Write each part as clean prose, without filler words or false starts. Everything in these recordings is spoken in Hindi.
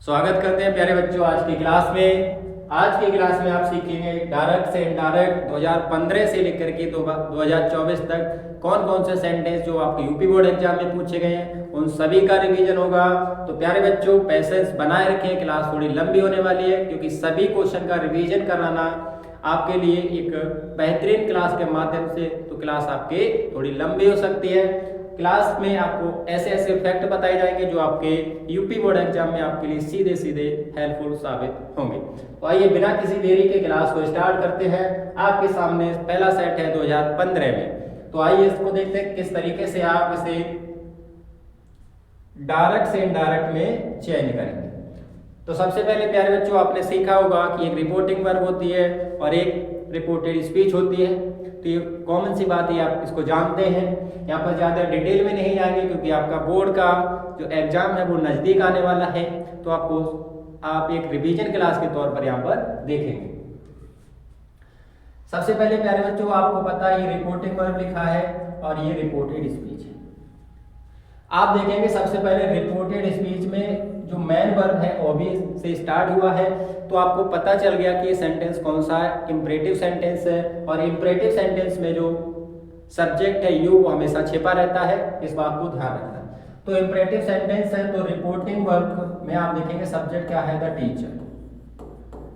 स्वागत करते हैं प्यारे बच्चों आज की क्लास में। आज की क्लास में आप सीखेंगे डायरेक्ट से इनडायरेक्ट 2015 से लेकर के 2024 तक कौन कौन से सेंटेंस जो आपके यूपी बोर्ड एग्जाम में पूछे गए हैं उन सभी का रिवीजन होगा। तो प्यारे बच्चों पेशेंस बनाए रखें, क्लास थोड़ी लंबी होने वाली है क्योंकि सभी क्वेश्चन का रिवीजन कराना आपके लिए एक बेहतरीन क्लास के माध्यम से तो क्लास आपके थोड़ी लंबी हो सकती है। क्लास में आपको ऐसे ऐसे फैक्ट बताए जाएंगे जो आपके यूपी बोर्ड एग्जाम में आपके लिए सीधे सीधे हेल्पफुल साबित होंगे। तो आइए बिना किसी देरी के क्लास को स्टार्ट करते हैं। आपके सामने पहला सेट है 2015 में। तो आइए इसको देखते हैं किस तरीके से आप इसे डायरेक्ट से इनडायरेक्ट में चेंज करेंगे। तो सबसे पहले प्यारे बच्चों आपने सीखा होगा कि एक रिपोर्टिंग वर्ब होती है और एक रिपोर्टेड स्पीच होती है। तो ये कॉमन सी बात है, आप इसको जानते हैं। यहाँ पर ज़्यादा डिटेल में नहीं जाएंगे क्योंकि आपका बोर्ड का जो एग्जाम है वो नज़दीक आने वाला है। तो आप एक रिवीजन क्लास के तौर पर यहाँ पर देखेंगे। सबसे पहले प्यारे बच्चों आपको पता है ये रिपोर्टिंग वर्ब लिखा है और ये रिपोर्टेड स्पीच है। आप देखेंगे सबसे पहले रिपोर्टेड स्पीच में जो मेन वर्ब है ओबी से स्टार्ट हुआ है। तो आपको पता चल गया कि ये सेंटेंस कौन सा है, इंपरेटिव सेंटेंस है। और इंपरेटिव सेंटेंस में जो सब्जेक्ट है यू वो हमेशा छिपा रहता है, इस बात को ध्यान रखना। तो इंपरेटिव सेंटेंस है तो रिपोर्टिंग वर्ब में आप देखेंगे सब्जेक्ट क्या है, द टीचर।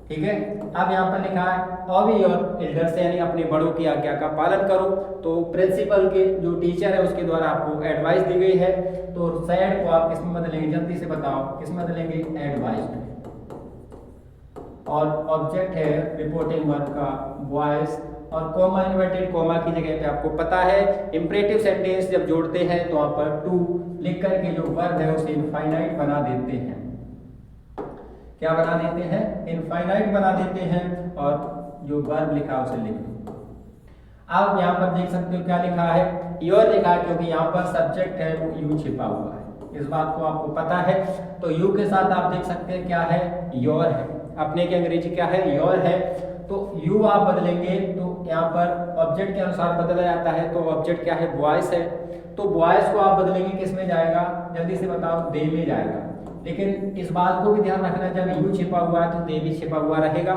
ठीक है, अब यहाँ पर लिखा है ऑबी और एल्डर्स यानी अपने बड़ों की आज्ञा का पालन करो। तो प्रिंसिपल के जो टीचर है उसके द्वारा आपको एडवाइस दी गई है। तो सैड को आप किसमें बदलेंगे, जल्दी से बताओ किसमें बदलेंगे, एडवाइस में। और ऑब्जेक्ट है रिपोर्टिंग वर्ब का वॉइस और कॉमा इन्वर्टेड कॉमा की जगह पे आपको पता है इंपरेटिव सेंटेंस जब जोड़ते हैं तो वहां पर टू लिख करके जो वर्ब है उसे इनफाइनाइट बना देते हैं। क्या बना देते हैं, इनफाइनाइट बना देते हैं और जो वर्ब लिखा है उसे लिख दो। आप यहाँ पर देख सकते हो क्या लिखा है, योर लिखा है क्योंकि यहाँ पर सब्जेक्ट है वो यू छिपा हुआ है, इस बात को आपको पता है। तो यू के साथ आप देख सकते हैं क्या है, योर है। अपने की अंग्रेजी क्या है, योर है। तो यू आप बदलेंगे तो यहाँ पर ऑब्जेक्ट के अनुसार बदला जाता है। तो ऑब्जेक्ट क्या है, वॉइस है। तो वॉइस को आप बदलेंगे किस में जाएगा, जल्दी से बताओ, दे में जाएगा। लेकिन इस बात को भी ध्यान रखना जब यू छिपा हुआ है तो दे भी छिपा हुआ रहेगा।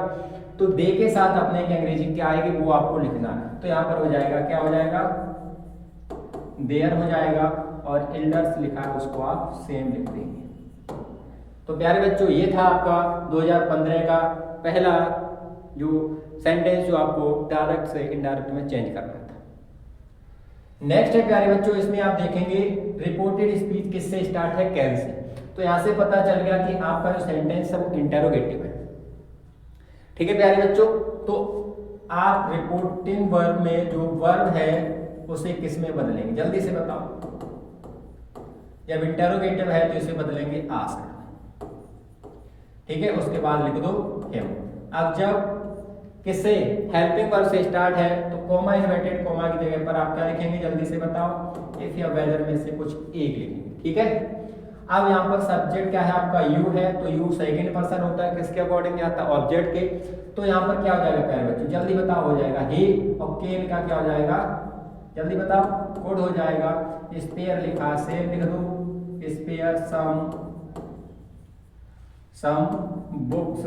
तो दे के साथ अपने की अंग्रेजी क्या आएगी वो आपको लिखना है। तो यहाँ पर हो जाएगा, क्या हो जाएगा, देयर हो जाएगा। और एल्डर्स लिखा है उसको आप सेम लिख देंगे। तो प्यारे बच्चों ये था आपका 2015 का पहला जो सेंटेंस जो आपको डायरेक्ट से इनडायरेक्ट में चेंज करना था। नेक्स्ट है प्यारे बच्चों, इसमें आप देखेंगे रिपोर्टेड स्पीच किससे स्टार्ट है, कैन से। तो यहां से पता चल गया कि आपका जो सेंटेंस है वो इंटेरोगेटिव है। ठीक है प्यारे बच्चों, तो आप रिपोर्टिंग वर्ब में जो वर्ब है उसे किस में बदलेंगे, जल्दी से बताओ। जब इंटेरोगेटिव है तो इसे बदलेंगे आस्क। ठीक है, उसके बाद लिख दो हिम। अब जब किससे, हेल्पिंग वर्ब से स्टार्ट है तो कॉमा इन्वर्टेड कॉमा की जगह पर आप क्या लिखेंगे, जल्दी से बताओ, इफ या वेदर में से कुछ एक लिखेंगे। ठीक है, अब यहाँ पर सब्जेक्ट क्या है आपका, यू है। तो यू सेकंड पर्सन होता है, किसके अकॉर्डिंग आता है, ऑब्जेक्ट के। तो यहाँ पर क्या हो जाएगा प्यारे बच्चों, जल्दी बताओ, हो जाएगा ही। और केन का क्या हो जाएगा, जल्दी बताओ, कोड हो जाएगा। स्पेयर लिखा, सेम लिख दो, स्पेयर सम बुक्स।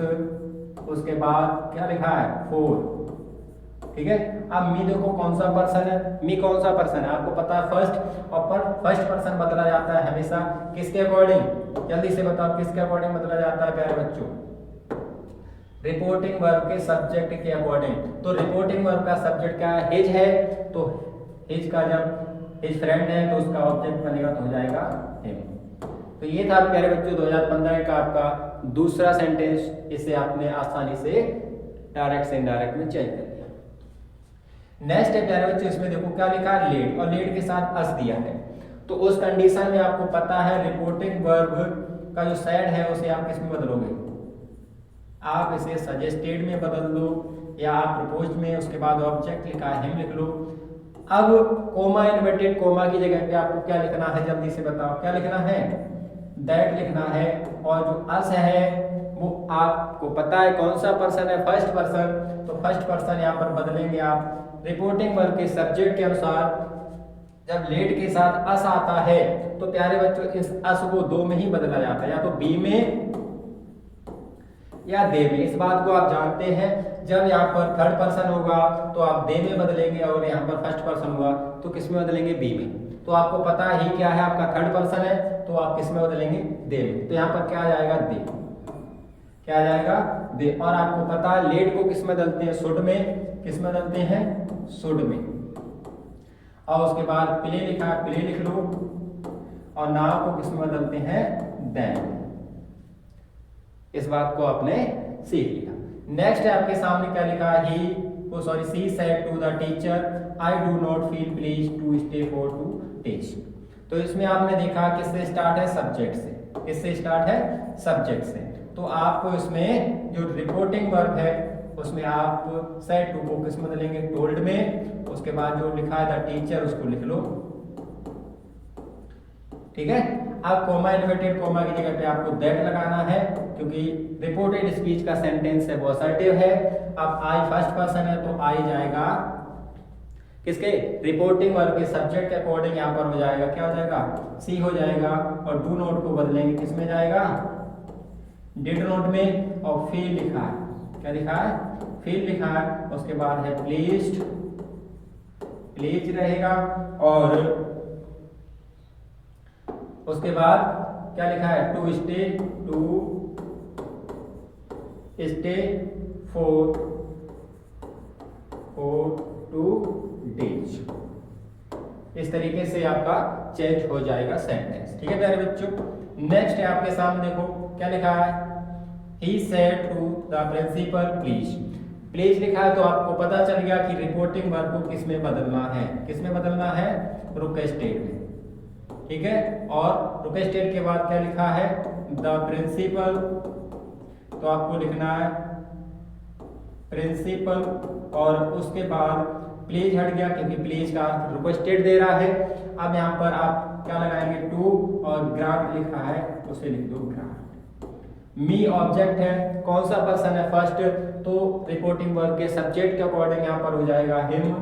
उसके बाद क्या लिखा है, 4। ठीक है, अब मी देखो कौन सा पर्सन है, मी कौन सा पर्सन है आपको पता है, फर्स्ट। और पर फर्स्ट पर्सन बदला जाता है हमेशा किसके अकॉर्डिंग, जल्दी से बताओ किसके अकॉर्डिंग बदला जाता है प्यारे बच्चों, रिपोर्टिंग वर्ब के सब्जेक्ट के अकॉर्डिंग। तो रिपोर्टिंग वर्ब का सब्जेक्ट क्या है, हिज है। तो हिज का जब हिज फ्रेंड है तो उसका ऑब्जेक्ट बनेगा तो हो जाएगा हिम। तो ये था प्यारे बच्चों 2015 का आपका दूसरा सेंटेंस। इसे आपने आसानी से डायरेक्ट से इनडायरेक्ट में चेंज कर दिया। नेक्स्ट है प्यारे बच्चों, इसमें देखो क्या लिखा है, लेट। और लेट के साथ अस दिया है। तो उस कंडीशन में आपको पता है रिपोर्टिंग वर्ब का जो सैड है उसे आप किस में बदलोगे, आप इसे सजेस्टेड में बदल दो या आप प्रपोज्ड में। उसके बाद ऑब्जेक्ट लिखा है हिम लिख लो। अब कोमा इन्वर्टेड कोमा की जगह पे आपको क्या लिखना है, जल्दी से बताओ, क्या लिखना है, दैट लिखना है। और जो अस है वो आपको पता है कौन सा पर्सन है, फर्स्ट पर्सन। तो फर्स्ट पर्सन यहाँ पर बदलेंगे आप रिपोर्टिंग वर्ब के सब्जेक्ट के अनुसार। जब लेट के साथ अस आता है तो प्यारे बच्चों इस अस को दो में ही बदला जाता है, या तो बी में या दे में। इस बात को आप जानते हैं, जब यहाँ पर थर्ड पर्सन होगा तो आप दे में बदलेंगे, और यहाँ पर फर्स्ट पर्सन हुआ तो किस में बदलेंगे, बी में। तो आपको पता ही क्या है, आपका थर्ड पर्सन है तो आप किस में बदलेंगे, दे में। तो यहाँ पर क्या आ जाएगा, दे। क्या आ जाएगा, दे। और आपको पता है लेट को किस में बदलते हैं, शुड में। किस में बदलते हैं, शुड में। और उसके बाद प्ले लिखा है, प्ले लिख लो। और नाउ को किस में बदलते हैं, देन। इस बात को आपने सीख लिया। नेक्स्ट है आपके सामने क्या लिखा है, she said to the teacher I do not feel please to stay for to teach. तो इसमें आपने देखा किससे स्टार्ट है, सब्जेक्ट से। किससे स्टार्ट है, सब्जेक्ट से। तो आपको इसमें जो रिपोर्टिंग वर्ब है उसमें आप सेड टू को किस में बदलेंगे, टोल्ड में। उसके बाद जो लिखा है द टीचर उसको लिख लो, ठीक है। अब कोमा इन्वर्टेड कोमा की जगह पे आपको दैट लगाना है, क्योंकि रिपोर्टेड स्पीच का सेंटेंस है वो असर्टिव है। अब आई फर्स्ट पर्सन है तो आई जाएगा किसके, रिपोर्टिंग वर्ब के सब्जेक्ट के अकॉर्डिंग यहाँ पर हो जाएगा, क्या हो जाएगा, सी हो जाएगा। और डू नॉट को बदलेंगे किस में जाएगा, डिड नॉट में। और फील लिखा है, क्या लिखा है, फील लिखा है। उसके बाद है प्लीज्ड, प्लीज रहेगा। और उसके बाद क्या लिखा है, to stay for two days. इस तरीके से आपका चेंज हो जाएगा सेंटेंस, ठीक है प्यारे बच्चों। नेक्स्ट है आपके सामने, देखो क्या लिखा है, he said to the principal please. Please लिखा है तो आपको पता चल गया कि रिपोर्टिंग वर्ब को किस में बदलना है, किस में बदलना है, रिक्वेस्टेड में, ठीक है। और रिक्वेस्टेड के बाद क्या लिखा है, द प्रिंसिपल, तो आपको लिखना है प्रिंसिपल। और उसके बाद प्लीज हट गया क्योंकि प्लीज का अर्थ रिक्वेस्टेड दे रहा है। अब यहाँ पर आप क्या लगाएंगे, टू, और ग्रांट लिखा है उसे लिख दो ग्रांट। मी ऑब्जेक्ट है, कौन सा पर्सन है, फर्स्ट, तो रिपोर्टिंग वर्ब के सब्जेक्ट के अकॉर्डिंग यहाँ पर हो जाएगा हिम,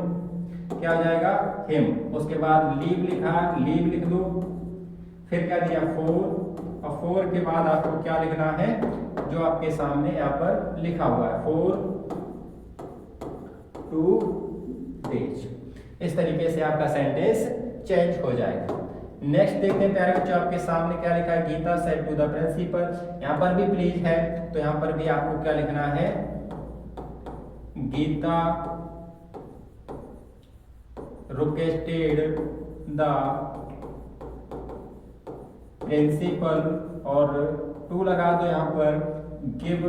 क्या हो जाएगा, हिम। उसके बाद लीव लिखा है, लीव लिख दो। फिर क्या दिया, फोर, और फोर के बाद आपको क्या लिखना है, जो आपके सामने यहाँ पर लिखा हुआ है, फोर टू डेज। इस तरीके से आपका सेंटेंस चेंज हो जाएगा। नेक्स्ट देखते हैं प्यारे बच्चों, आपके सामने क्या लिखा है, Gita said to the principal. यहाँ पर भी प्लीज है तो यहाँ पर भी आपको क्या लिखना है, गीता रिक्वेस्टेड द प्रिंसिपल, और टू लगा दो यहाँ पर, गिव,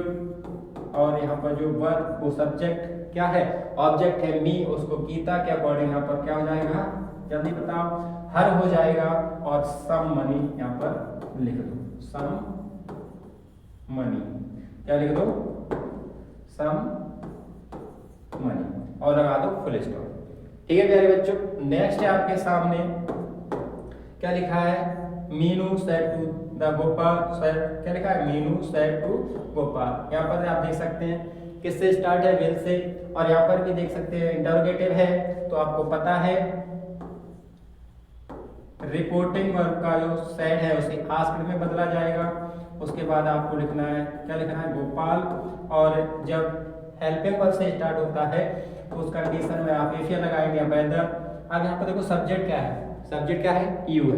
और यहाँ पर जो वर्ब वो सब्जेक्ट क्या है, ऑब्जेक्ट है मी, उसको गीता के अकॉर्डिंग यहाँ पर क्या हो जाएगा, जल्दी बताओ, हर हो जाएगा। और सम मनी यहाँ पर लिख दो, सम मनी, क्या लिख दो, सम मनी, और लगा दो फुल स्टॉप, ठीक है प्यारे बच्चों। नेक्स्ट है आपके सामने क्या लिखा है, Meenu said to the Gopal, क्या लिखा है, मीनू सेड टू गोपाल। यहाँ पर आप देख सकते हैं किससे स्टार्ट है, विल से। और यहाँ पर भी देख सकते हैं इंटरोगेटिव है, तो आपको पता है रिपोर्टिंग वर्ब का जो सेड है उसे आस्क्ड में बदला जाएगा। उसके बाद आपको लिखना है, क्या लिखना है, गोपाल। और जब हेल्पिंग वर्ब से स्टार्ट होता है तो उस कंडीशन में आप इफ लगाएंगे, वेदर। अब यहाँ पर देखो सब्जेक्ट क्या है, सब्जेक्ट क्या है, यू है,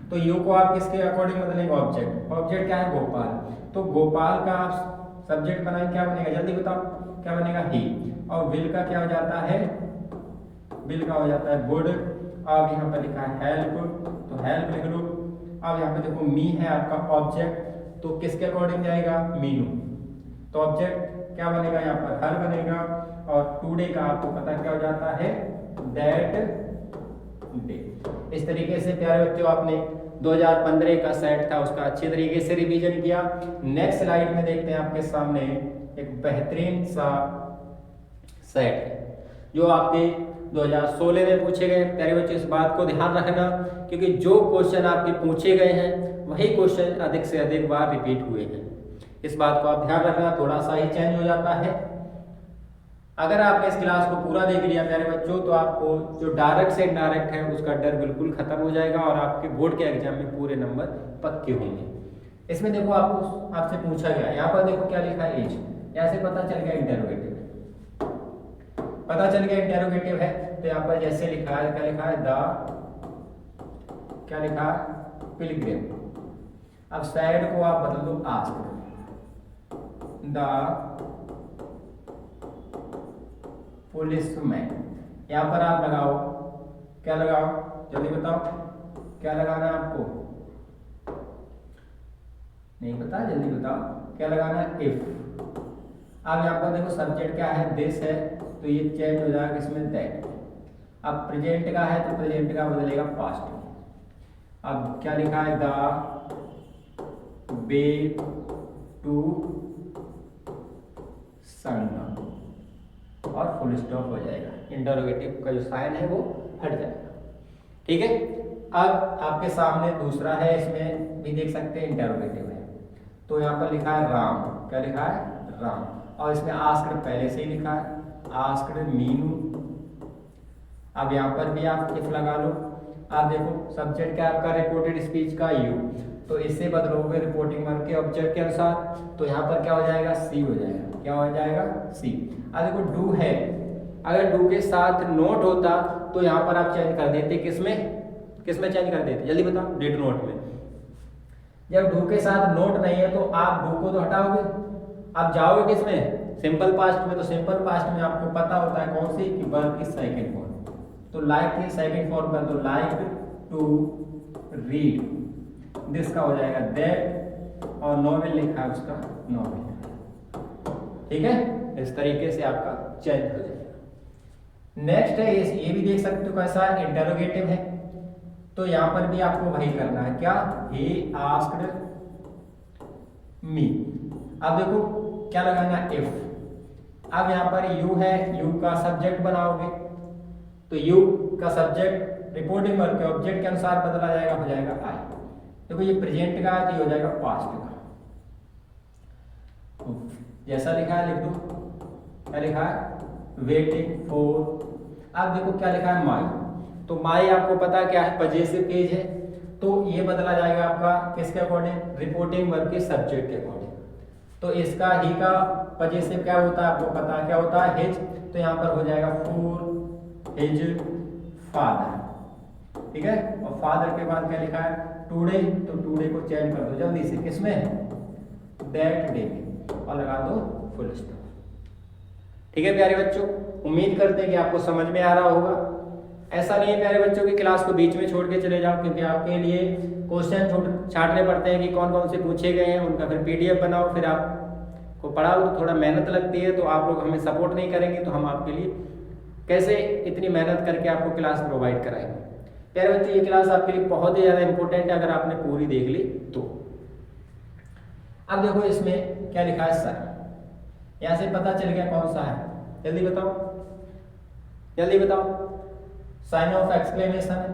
तो यू को आप किसके अकॉर्डिंग बदलेंगे, ऑब्जेक्ट। ऑब्जेक्ट क्या है, गोपाल, तो गोपाल का आप सब्जेक्ट बनाएंगे, क्या बनेगा, जल्दी बताओ, क्या बनेगा, ही। और विल का क्या हो जाता है, विल का हो जाता है गुड। अब यहाँ पर लिखा है हेल्प, तो हेल्प लिख लो। अब यहाँ पे देखो मी है आपका ऑब्जेक्ट, तो किसके अकॉर्डिंग जाएगा, मीनू, तो ऑब्जेक्ट क्या बनेगा यहाँ पर, हर बनेगा। और टुडे का आपको पता क्या हो जाता है, दैट डे। इस तरीके से प्यारे बच्चों आपने 2015 का सेट था उसका अच्छे तरीके से रिवीजन किया। नेक्स्ट स्लाइड में देखते हैं आपके सामने एक बेहतरीन सा सेट है जो आपके 2016 में पूछे गए। प्यारे बच्चों इस बात को ध्यान रखना, क्योंकि जो क्वेश्चन आपके पूछे गए हैं वही क्वेश्चन अधिक से अधिक बार रिपीट हुए हैं। इस बात को आप ध्यान रखना, थोड़ा सा ही चेंज हो जाता है। अगर आपने इस क्लास को पूरा देख लिया प्यारे बच्चों, तो आपको जो डायरेक्ट से इनडायरेक्ट है उसका डर बिल्कुल खत्म हो जाएगा और आपके बोर्ड के एग्जाम में पूरे नंबर पक्के होंगे। इसमें देखो आपको आपसे पूछा गया, यहाँ पर देखो क्या लिखा है, एज, यहाँ से पता चल गया इंटेरोगेटिव, पता चल गया इंटेरोगेटिव है। तो यहाँ पर जैसे लिखा है, क्या लिखा है, क्या लिखा है, पिलग्रिम। अब सैड को आप बदल दो आस्क्ड, द पुलिसमैन। यहाँ पर आप लगाओ, क्या लगाओ, जल्दी बताओ, क्या लगाना है आपको, नहीं पता, जल्दी बताओ क्या लगाना है, इफ। अब यहाँ पर देखो सब्जेक्ट क्या है, दिस है, तो ये चेंज हो जाएगा इसमें दैट। अब प्रेजेंट का है तो प्रेजेंट का बदलेगा पास्ट। अब क्या लिखा है, द वे टू संगम, और फुल स्टॉप हो जाएगा, इंटरोगेटिव का जो साइन है वो हट जाएगा। ठीक है, अब आपके सामने दूसरा है, इसमें भी देख सकते हैं इंटरोगेटिव है। तो यहाँ पर लिखा है राम, क्या लिखा है, राम, और इसमें आस्क्ड पहले से ही लिखा है, आस्क्ड मीनू। अब यहाँ पर भी आप इफ लगा लो। आप देखो सब्जेक्ट क्या आपका, रिपोर्टेड स्पीच का यू, तो इससे बदलोगे रिपोर्टिंग वर्ब के ऑब्जेक्ट के अनुसार, तो यहाँ पर क्या हो जाएगा, सी हो जाएगा, क्या हो जाएगा, सी। अब देखो डू है, अगर डू के साथ नोट होता तो यहाँ पर आप चेंज कर देते, किसमें चेंज कर देते, जल्दी बताओ, डिड नोट में। जब डू के साथ नोट नहीं है तो आप डू को तो हटाओगे, आप जाओगे किसमें, सिंपल पास्ट में। तो सिंपल पास्ट में आपको पता होता है कौन सी, कि वर्ब की सेकंड फॉर्म। तो लाइक की सेकंड फॉर्म कर दो, लाइक टू रीड, दिस का हो जाएगा दैट, और नॉवेल लिखा है उसका नॉवेल। ठीक है, इस तरीके से आपका चेंज हो जाएगा। नेक्स्ट है, ये भी देख सकते हो कैसा है, इंटरोगेटिव है। तो यहाँ पर भी आपको वही करना है, क्या, ही आस्क्ड मी। अब देखो क्या लगाना है, इफ। अब यहाँ पर यू है, यू का सब्जेक्ट बनाओगे, तो यू का सब्जेक्ट रिपोर्टिंग वर्ब के ऑब्जेक्ट के अनुसार बदला जाएगा, हो जाएगा आई। देखो ये प्रेजेंट का है तो ये हो जाएगा पास्ट का, जैसा लिखा है लिख दो। क्या लिखा है, वेटिंग फॉर। अब देखो क्या लिखा है, माई। तो माई आपको पता क्या है, पजेसिव पेज है, तो ये बदला जाएगा आपका किसके अकॉर्डिंग, रिपोर्टिंग वर्ब के सब्जेक्ट के अकॉर्डिंग। तो इसका ही का पजेसिव क्या होता है, आपको पता है क्या होता है, हिज। तो यहाँ पर हो जाएगा फॉर हिज फादर। ठीक है, और फादर के बाद क्या लिखा है, टुडे। तो टुडे को चेंज कर दो जल्दी से, किसमें, दैट डे, और लगा दो फुल स्टॉप। ठीक है प्यारे बच्चों, उम्मीद करते हैं कि आपको समझ में आ रहा होगा। ऐसा नहीं है प्यारे बच्चों की क्लास को बीच में छोड़ के चले जाओ, क्योंकि आपके लिए क्वेश्चन छांटने पड़ते हैं कि कौन कौन से पूछे गए हैं, उनका फिर पीडीएफ बनाओ, फिर आपको पढ़ाओ, तो थोड़ा मेहनत लगती है। तो आप लोग हमें सपोर्ट नहीं करेंगे तो हम आपके लिए कैसे इतनी मेहनत करके आपको क्लास प्रोवाइड कराएंगे। प्यारे बच्चों, ये क्लास आपके लिए बहुत ही ज़्यादा इंपॉर्टेंट है, अगर आपने पूरी देख ली तो। अब देखो इसमें क्या लिखा है, सर। यहाँ से पता चल गया कौन सा है, जल्दी बताओ, जल्दी बताओ, साइन ऑफ एक्सक्लेमेशन है,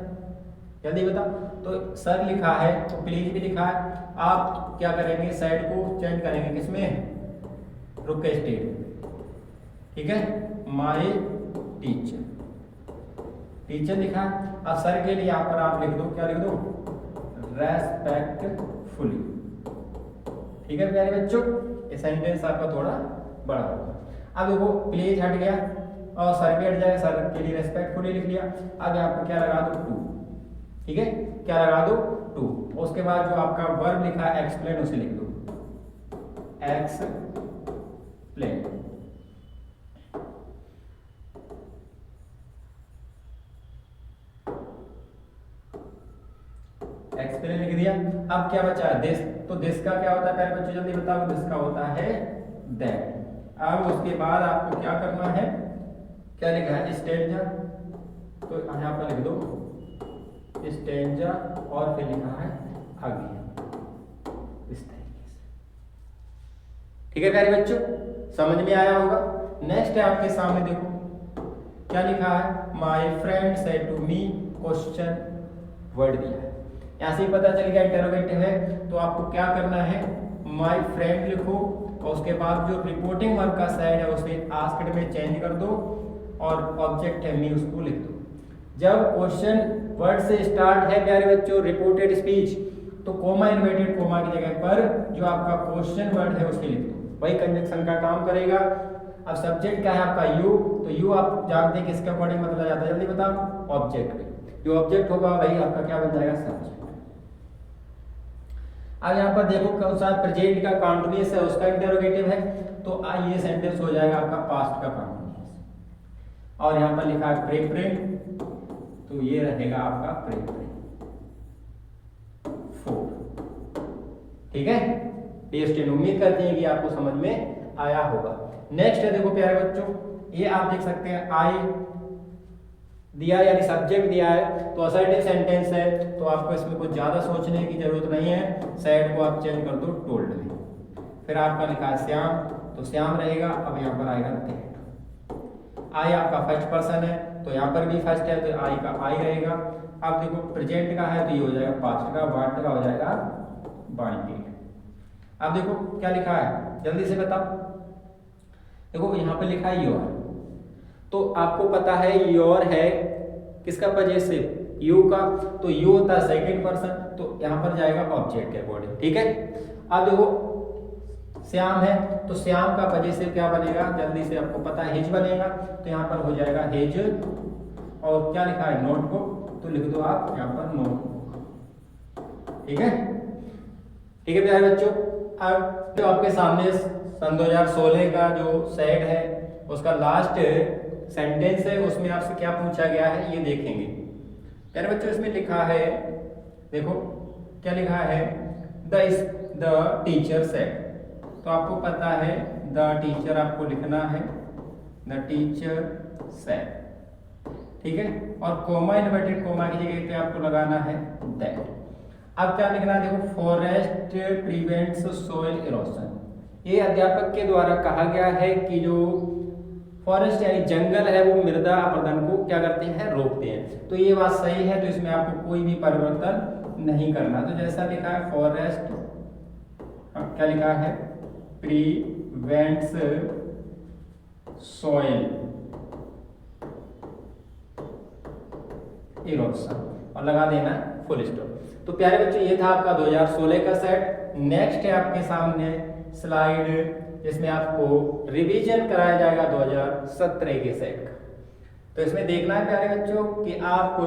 जल्दी बताओ। तो सर लिखा है तो प्लीज भी लिखा है, आप क्या करेंगे, साइड को चेंज करेंगे, किसमें, रुक के स्टेट। ठीक है, माय टीचर, टीचर लिखा। अब सर के लिए यहाँ पर आप लिख दो, क्या लिख दो, रेस्पेक्टफुली। ठीक है प्यारे बच्चों, ये सेंटेंस आपका थोड़ा बड़ा होगा। अब देखो प्लीज हट गया और सर भी हट जाएगा, सर के लिए रेस्पेक्टफुली लिख लिया। अब यहाँ पर क्या लगा दो, टू। ठीक है, क्या लगा दो, टू। उसके बाद जो आपका वर्ब लिखा है एक्सप्लेन, उसे लिख दो, एक्सप्लेन। एक्सप्लेन लिख दिया। अब क्या बचा है, दिस। तो दिस का क्या होता है प्यारे बच्चों, जल्दी बताओ, दिस का होता है दैट। अब उसके बाद आपको क्या करना है, क्या लिखा है, स्टेंजा। तो यहाँ पर लिख दो स्टेंजा, और फिर लिखा है अगेन, इस तरीके से। ठीक है प्यारे बच्चों, समझ में आया होगा। नेक्स्ट है आपके सामने, देखो क्या लिखा है, my friend said to me, question word दिया है। यहाँ से पता चल गया इंटरोगेटिव है, तो आपको क्या करना है, माय फ्रेंड लिखो, और उसके बाद जो रिपोर्टिंग वर्ब का साइड है उसे आस्क्ड में चेंज कर दो, और ऑब्जेक्ट है मी, उसको लिख दो। जब क्वेश्चन वर्ड से स्टार्ट है प्यारे बच्चों रिपोर्टेड स्पीच, तो कोमा इन्वर्टेड कोमा की जगह पर जो आपका क्वेश्चन वर्ड है उसके लिख दो, वही कंजक्शन का काम करेगा। अब सब्जेक्ट क्या है आपका यू, तो यू आप जानते हैं किसके अकॉर्डिंग बदला जाता है, जल्दी बताओ, ऑब्जेक्ट पे। जो ऑब्जेक्ट होगा वही आपका क्या बन जाएगा, सब्जेक्ट। अब यहाँ पर देखो कौन सा प्रेजेंट का कंटीन्यूअस है उसका इंटरोगेटिव है, तो ये सेंटेंस हो जाएगा आपका पास्ट का कंटीन्यूअस। और यहाँ पर लिखा है प्रेफरेंट, तो ये रहेगा आपका प्रेफरेंट 4। ठीक है, ये स्टेन उम्मीद करते हैं कि आपको समझ में आया होगा। नेक्स्ट है देखो प्यारे बच्चों, ये आप देख सकते हैं आई दिया यानी सब्जेक्ट दिया है, तो असर्टिव सेंटेंस है, तो आपको इसमें कुछ ज्यादा सोचने की जरूरत नहीं है, सैड को आप चेंज कर दो टोल्ड में। फिर आपका लिखा है श्याम, तो श्याम रहेगा। अब यहाँ पर आएगा दैट। आई आपका फर्स्ट पर्सन है, तो यहाँ पर भी फर्स्ट है, तो आई का आई रहेगा। अब देखो प्रेजेंट का है, तो ये हो जाएगा पास्ट का, वाट का हो जाएगा वांटेड। अब देखो क्या लिखा है, जल्दी से बताओ। देखो यहाँ पे लिखा है योर, तो आपको पता है योर है किसका पजेसिव, यू का, तो यू होता है सेकंड पर्सन, तो यहाँ पर जाएगा ऑब्जेक्ट के अकॉर्डिंग। ठीक है, अब देखो श्याम है, तो श्याम का पजेसिव क्या बनेगा, जल्दी से आपको पता है हिज बनेगा, तो यहाँ पर हो जाएगा हिज। और क्या लिखा है नोटबुक, तो लिख दो आप यहाँ पर नोटबुक। ठीक है, ठीक है प्यारे बच्चों। अब जो आपके सामने सन 2016 का जो सेट है उसका लास्ट सेंटेंस है, उसमें आपसे क्या पूछा गया है ये देखेंगे प्यारे बच्चों। इसमें लिखा है, देखो क्या लिखा है, द टीचर सेड, तो आपको पता है द टीचर आपको लिखना है, द टीचर सेड। ठीक है, और कोमा इन्वर्टेड कोमा की जगह पे आपको लगाना है दैट। अब क्या लिखना है, देखो फॉरेस्ट प्रिवेंट्स सोइल इरोजन। ये अध्यापक के द्वारा कहा गया है कि जो फॉरेस्ट यानी जंगल है वो मृदा अपरदन को क्या करते हैं, रोकते हैं। तो ये बात सही है, तो इसमें आपको कोई भी परिवर्तन नहीं करना। तो जैसा लिखा है फॉरेस्ट, क्या लिखा है, प्रिवेंट्स सॉइल इरोजन, और लगा देना फुल स्टॉप। तो प्यारे बच्चों ये था आपका 2016 का सेट। नेक्स्ट है आपके सामने स्लाइड, जिसमें आपको रिवीजन कराया जाएगा 2017 के सेट का। तो इसमें देखना है प्यारे बच्चों कि आप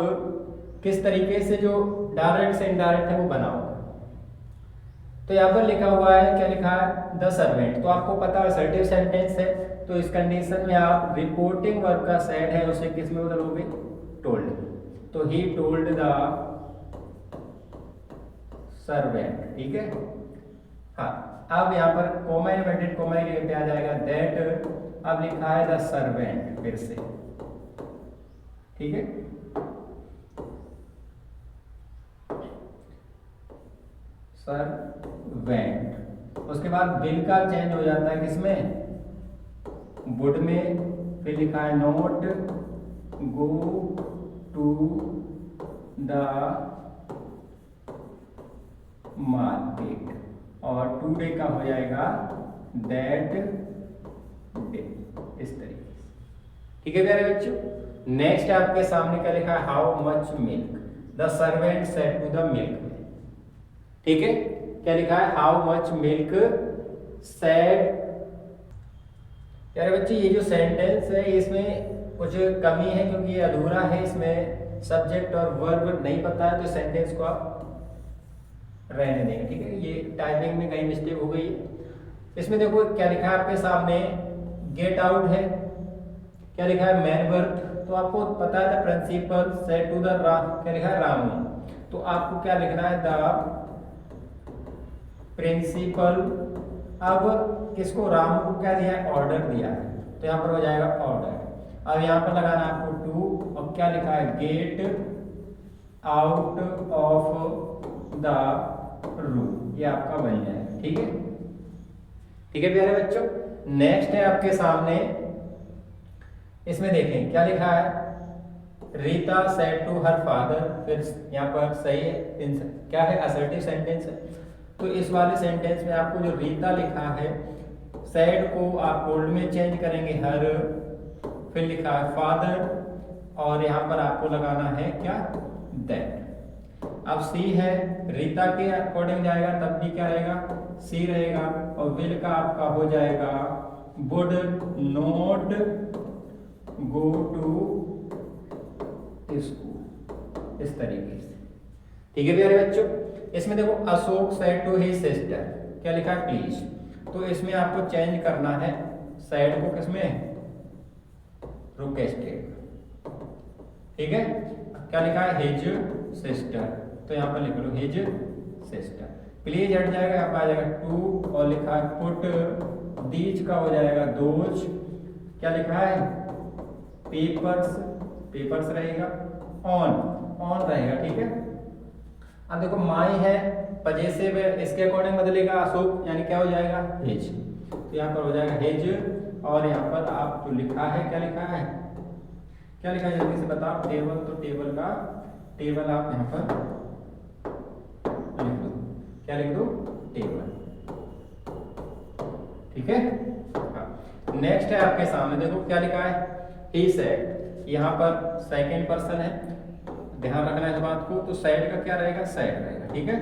किस तरीके से जो डायरेक्ट से इनडायरेक्ट है वो बनाओगे। तो यहाँ पर लिखा हुआ है, क्या लिखा है, द सर्वेंट, तो आपको पता है असर्टिव सेंटेंस है, तो इस कंडीशन में आप रिपोर्टिंग वर्ब का सेट है उसे किस में बदलोगे, टोल्ड। तो ही टोल्ड द सर्वेंट। ठीक है, हाँ। अब यहाँ पर कोमा इन्वर्टेड कोमा पे आ जाएगा दैट। अब लिखा है द सर्वेंट फिर से। ठीक है, सर्वेंट। उसके बाद बिल का चेंज हो जाता है किसमें, वुड में। फिर लिखा है not go to the market, और टुडे का हो जाएगा दैट डे, इस तरीके से। ठीक है प्यारे बच्चों। नेक्स्ट आपके सामने क्या लिखा है, how much milk, the servant said to the milk. ठीक है, क्या लिखा है, हाउ मच मिल्क सेड। प्यारे बच्चे ये जो सेंटेंस है इसमें कुछ कमी है क्योंकि ये अधूरा है, इसमें सब्जेक्ट और वर्ब नहीं पता है, तो सेंटेंस को आप रहने देंगे। ठीक है, ये टाइपिंग में कहीं मिस्टेक हो गई है। इसमें देखो क्या लिखा है आपके सामने, गेट आउट है, क्या लिखा है, मैन वर्ब, तो आपको पता है the principal said to the Ram, क्या लिखा है, रामू, तो आपको क्या लिखना है, द प्रिंसिपल। अब किसको, रामू को क्या दिया है, ऑर्डर दिया है, तो यहाँ पर हो जाएगा ऑर्डर। अब यहाँ पर लगाना है आपको टू, और क्या लिखा है, get out of the room, ये आपका बन जाएगा। ठीक है, ठीक है प्यारे बच्चों। नेक्स्ट है आपके सामने, इसमें देखें क्या लिखा है, Rita said to her father. फिर यहाँ पर सही है, क्या है, असर्टिव सेंटेंस है, तो इस वाले सेंटेंस में आपको जो रीता लिखा है, सेड को आप ओल्ड में चेंज करेंगे हर, फिर लिखा है फादर, और यहाँ पर आपको लगाना है क्या, दैट। अब सी है, रीता के अकॉर्डिंग जाएगा तब भी क्या रहेगा, सी रहेगा। और विल का आपका हो जाएगा would not go to school, इस तरीके से। ठीक है प्यारे बच्चों, इसमें देखो Ashok said to his sister, क्या लिखा है प्लीज, तो इसमें आपको चेंज करना है सेड को किसमें, रिक्वेस्टेड। ठीक है, क्या लिखा है हिज सिस्टर, तो यहाँ पर लिख लो हिज सिस्टर। प्लीज हट जाएगा, यहाँ पर आ जाएगा टू, और लिखा है पुट, दीज का हो जाएगा दोज, क्या लिखा है पेपर्स, पेपर्स रहेगा, ऑन, ऑन रहेगा। ठीक है, अब देखो माई है पजेसिव, इसके अकॉर्डिंग बदलेगा अशोक, यानी क्या हो जाएगा हिज, तो यहाँ पर हो जाएगा हिज। और यहाँ पर आप जो लिखा है, क्या लिखा है, क्या लिखा है जल्दी से बताओ, टेबल, तो टेबल का टेबल आप यहाँ पर लिख दो, क्या लिख दो टेबल। ठीक है, नेक्स्ट है आपके सामने, देखो क्या लिखा है ही सेड, यहाँ पर सेकंड पर्सन है, ध्यान रखना है इस बात को, तो सेड का क्या रहेगा, सेड रहेगा। ठीक है,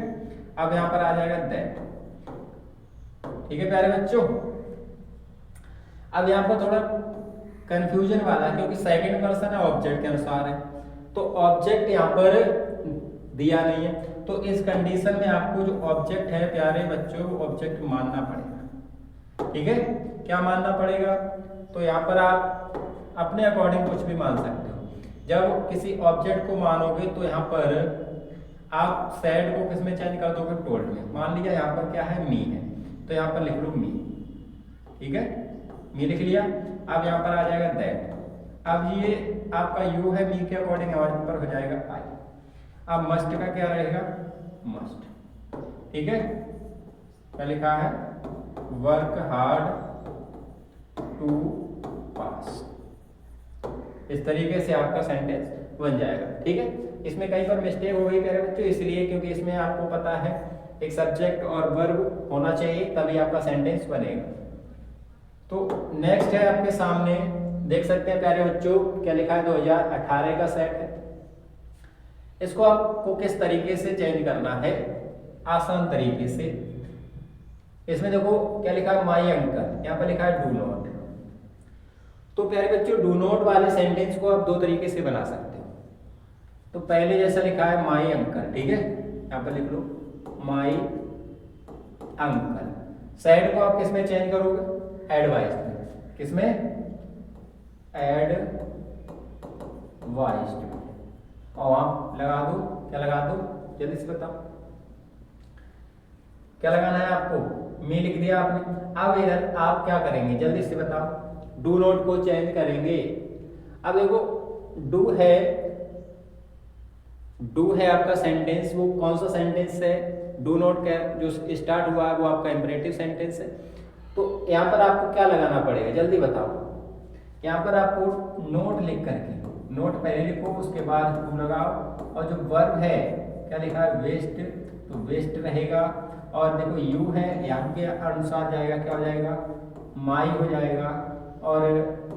अब यहाँ पर आ जाएगा दैट। ठीक है प्यारे बच्चों, अब यहाँ पर थोड़ा कंफ्यूजन वाला है क्योंकि सेकंड पर्सन है, ऑब्जेक्ट के अनुसार है, तो ऑब्जेक्ट यहाँ पर दिया नहीं है, तो इस कंडीशन में आपको जो ऑब्जेक्ट है प्यारे बच्चों, वो ऑब्जेक्ट मानना पड़ेगा। ठीक है, क्या मानना पड़ेगा, तो यहाँ पर आप अपने अकॉर्डिंग कुछ भी मान सकते हो। जब किसी ऑब्जेक्ट को मानोगे तो यहाँ पर आप सेड को किसमें चेंज कर दोगे, टोल्ड में। मान लीजिए यहाँ पर क्या है मी है, तो यहाँ पर लिख लो मी। ठीक है, मी लिख लिया। अब यहाँ पर आ जाएगा दैट, अब ये आपका यू है, मी के अकॉर्डिंग यहाँ पर हो जाएगा आई। अब मस्ट का क्या रहेगा, मस्ट। ठीक है, क्या लिखा है वर्क हार्ड टू पास, इस तरीके से आपका सेंटेंस बन जाएगा। ठीक है, इसमें कहीं पर मिस्टेक हो गई प्यारे बच्चों, इसलिए क्योंकि इसमें आपको पता है एक सब्जेक्ट और वर्ब होना चाहिए, तभी आपका सेंटेंस बनेगा। तो नेक्स्ट है आपके सामने, देख सकते हैं प्यारे बच्चों, क्या लिखा है 2018 का सेट है। इसको आपको किस तरीके से चेंज करना है, आसान तरीके से। इसमें देखो क्या लिखा है माई अंकल, यहाँ पर लिखा है डू नॉट। तो प्यारे बच्चों डू नॉट वाले सेंटेंस को आप दो तरीके से बना सकते हो। तो पहले जैसा लिखा है माई अंकल, ठीक है, यहाँ पर लिख लो माई अंकल। सैड को आप किसमें चेंज करोगे, एडवाइस में, किसमें, एडवाइस में, और आप लगा दो, क्या लगा दो जल्दी से बताओ, क्या लगाना है आपको, मी लिख दिया आपने। अब इधर आप क्या करेंगे जल्दी से बताओ, डू नॉट को चेंज करेंगे। अब देखो डू है आपका सेंटेंस, वो कौन सा सेंटेंस है, डू नॉट का जो स्टार्ट हुआ है वो आपका इंपरेटिव सेंटेंस है। तो यहाँ पर आपको क्या लगाना पड़ेगा जल्दी बताओ, यहाँ पर आपको नोट लिख करके, नोट पहले लिखो उसके बाद डू लगाओ, और जो वर्ब है क्या लिखा है वेस्ट, तो वेस्ट रहेगा। और देखो यू है, यहाँ के अनुसार जाएगा, क्या हो जाएगा माई हो जाएगा। और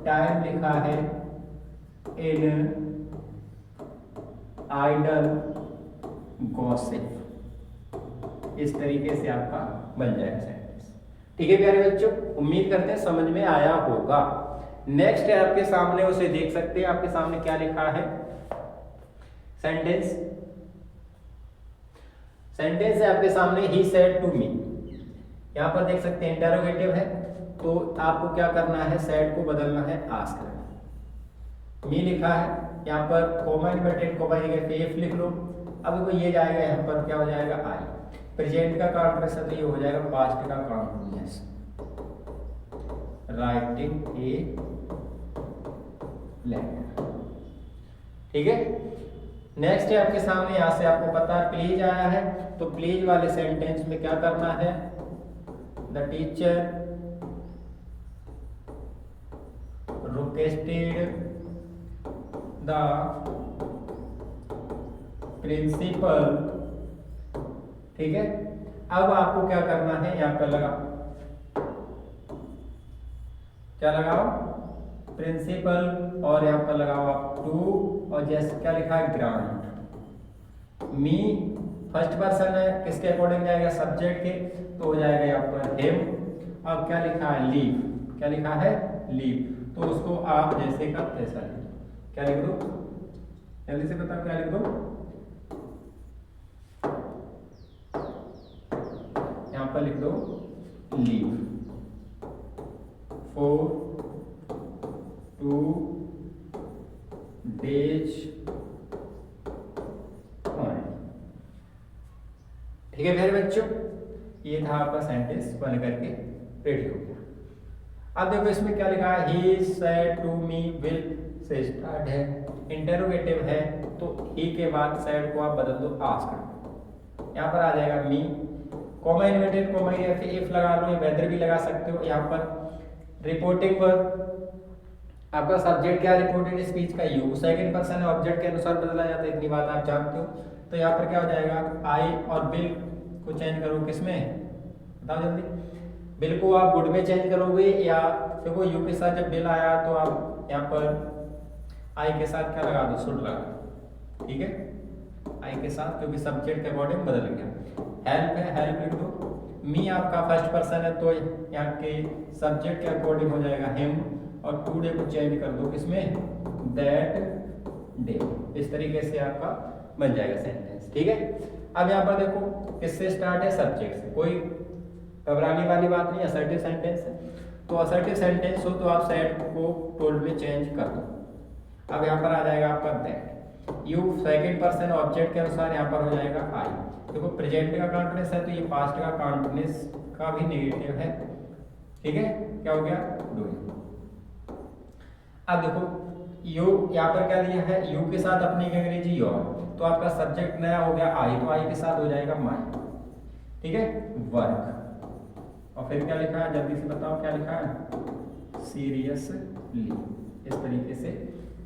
टाइम लिखा है इन आइडल गॉसिप, इस तरीके से आपका बन जाएगा सेंटेंस। ठीक है प्यारे बच्चों, उम्मीद करते हैं समझ में आया होगा। नेक्स्ट है आपके सामने, उसे देख सकते हैं, आपके सामने क्या लिखा है सेंटेंस, सेंटेंस है आपके सामने ही सेड टू मी। यहाँ पर देख सकते हैं इंटरोगेटिव है, तो आपको क्या करना है, सेड को बदलना है आस्क करना। मी लिखा है, यहाँ पर कॉमा इन्वर्टेड कॉमा एफ लिख लो। अब देखो ये जाएगा यहाँ पर, क्या हो जाएगा आई। प्रेजेंट का काउंटर ये हो जाएगा पास्ट का काउंट, राइटिंग ए लेटर। ठीक है, नेक्स्ट है आपके सामने, यहां से आपको पता है प्लीज आया है, तो प्लीज वाले सेंटेंस में क्या करना है, the teacher requested the principal. ठीक है, अब आपको क्या करना है, यहां पर लगाओ, क्या लगाओ प्रिंसिपल, और यहां पर लगाओ आप टू, और जैसे क्या लिखा है ग्रांट मी फर्स्ट पर्सन है, किसके अकॉर्डिंग जाएगा, सब्जेक्ट के, तो हो जाएगा यहाँ पर हिम। अब क्या लिखा है, लीव, क्या लिखा है, लीव, तो उसको आप जैसे का तैसा लिखो। क्या लिख दो, जल्दी से बताओ, क्या लिख दो, यहाँ पर लिख दो लीव फॉर 2 days। ठीक है मेरे बच्चों, ये था आपका सेंटेंस बन करके रेडी हो गया। अब देखो इसमें क्या लिखा है, he said to me will से स्टार्ट है, इंटरोगेटिव है, तो ही के बाद सेड को आप बदल दो आस्क्ड। यहाँ पर आ जाएगा मी, कॉमा इन्वर्टेड कॉमा या फिर इफ लगा लो, या वेदर भी लगा सकते हो। यहाँ पर रिपोर्टिंग वर्ब, आपका सब्जेक्ट क्या, रिपोर्टेड स्पीच का यू, सेकंड पर्सन है, ऑब्जेक्ट के अनुसार बदला जाता है, इतनी बात आप जानते हो। तो यहाँ पर क्या हो जाएगा, आई और बिल को चेंज करो किसमें, बताओ जल्दी, बिल को आप गुड में चेंज करोगे, या देखो यू के साथ जब बिल आया तो आप यहाँ पर आई के साथ क्या लगा दो, शुड लगा दो, ठीक है, आई के साथ, क्योंकि सब्जेक्ट के अकॉर्डिंग बदल गया। हेल्प है, हेल्प लिख दो, मी आपका फर्स्ट पर्सन है, तो यहाँ के सब्जेक्ट के अकॉर्डिंग हो जाएगा हिम, और टुडे को चेंज कर दो किसमें, दैट डे। इस तरीके से आपका बन जाएगा सेंटेंस, ठीक है। अब यहाँ पर देखो किससे स्टार्ट है, सब्जेक्ट से, कोई घबराने वाली बात नहीं, असर्टिव सेंटेंस है। तो असर्टिव सेंटेंस हो तो आप सेड को टोल्ड में चेंज कर दो। अब यहाँ पर आ जाएगा आपका that, you second person object के अनुसार यहाँ पर हो जाएगा आई। देखो प्रेजेंट का कॉन्टिन्यूस है, तो ये पास्ट का कॉन्टिन्यूस का भी नेगेटिव है, ठीक है, क्या हो गया, डूइंग। अब देखो यू यहाँ पर क्या दिया है, यू के साथ अपनी अंग्रेजी योर, तो आपका सब्जेक्ट नया हो गया आई, तो आई के साथ हो जाएगा माई, ठीक है, वर्क। और फिर क्या लिखा है, जल्दी से बताओ क्या लिखा है, सीरियसली। इस तरीके से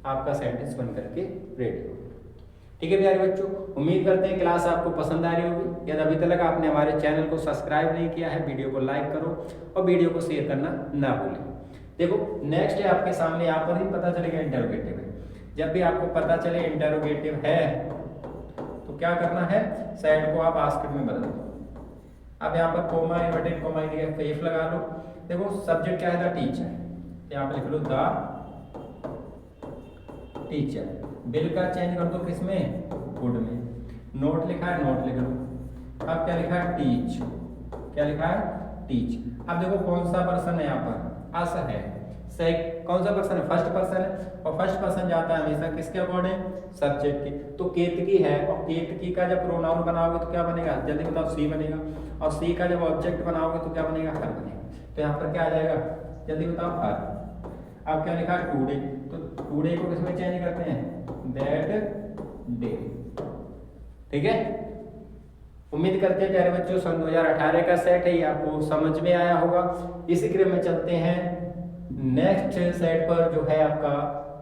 आपका सेंटेंस बन करके रेडी हो, ठीक है प्यारे बच्चों। उम्मीद करते हैं क्लास आपको पसंद आ रही होगी। यदि अभी तक आपने हमारे चैनल को सब्सक्राइब नहीं किया है, वीडियो को लाइक करो और वीडियो को शेयर करना ना भूलें। देखो नेक्स्ट है आपके सामने, यहाँ पर ही पता चलेगा इंटरोगेटिव है। जब भी आपको पता चले इंटरोगेटिव है तो क्या करना है, सेड को आप आस्क्ड में बदल दो। अब यहाँ पर कोमा इन्वर्टेड कोमा इफ लगा लो। देखो सब्जेक्ट क्या है, द टीचर, यहाँ पर लिख लो द टीचर, बिल का चेंज कर दो किसमें, गुड में, नोट लिखा है नोट लिख लो। अब क्या लिखा है, टीच, क्या लिखा है, टीच। अब देखो कौन सा पर्सन है यहाँ पर, अस है, कौन सा पर्सन है, फर्स्ट पर्सन है, और फर्स्ट पर्सन जाता है हमेशा किसके अकॉर्डिंग, सब्जेक्ट की। तो केतकी है, और केतकी का जब प्रोनाउन बनाओगे तो क्या बनेगा, जल्दी बताओ, सी बनेगा, और सी का जब ऑब्जेक्ट बनाओगे तो क्या बनेगा, हर बनेगा। तो यहाँ पर क्या आ जाएगा, जल्दी बताओ, हर। अब क्या लिखा है, टुडे, तो टुडे को किसमें चेंज करते हैं, दैट डे, ठीक है। उम्मीद करते हैं प्यारे बच्चों सन 2018 का सेट है ये आपको समझ में आया होगा। इसी क्रम में चलते हैं नेक्स्ट सेट पर, जो है आपका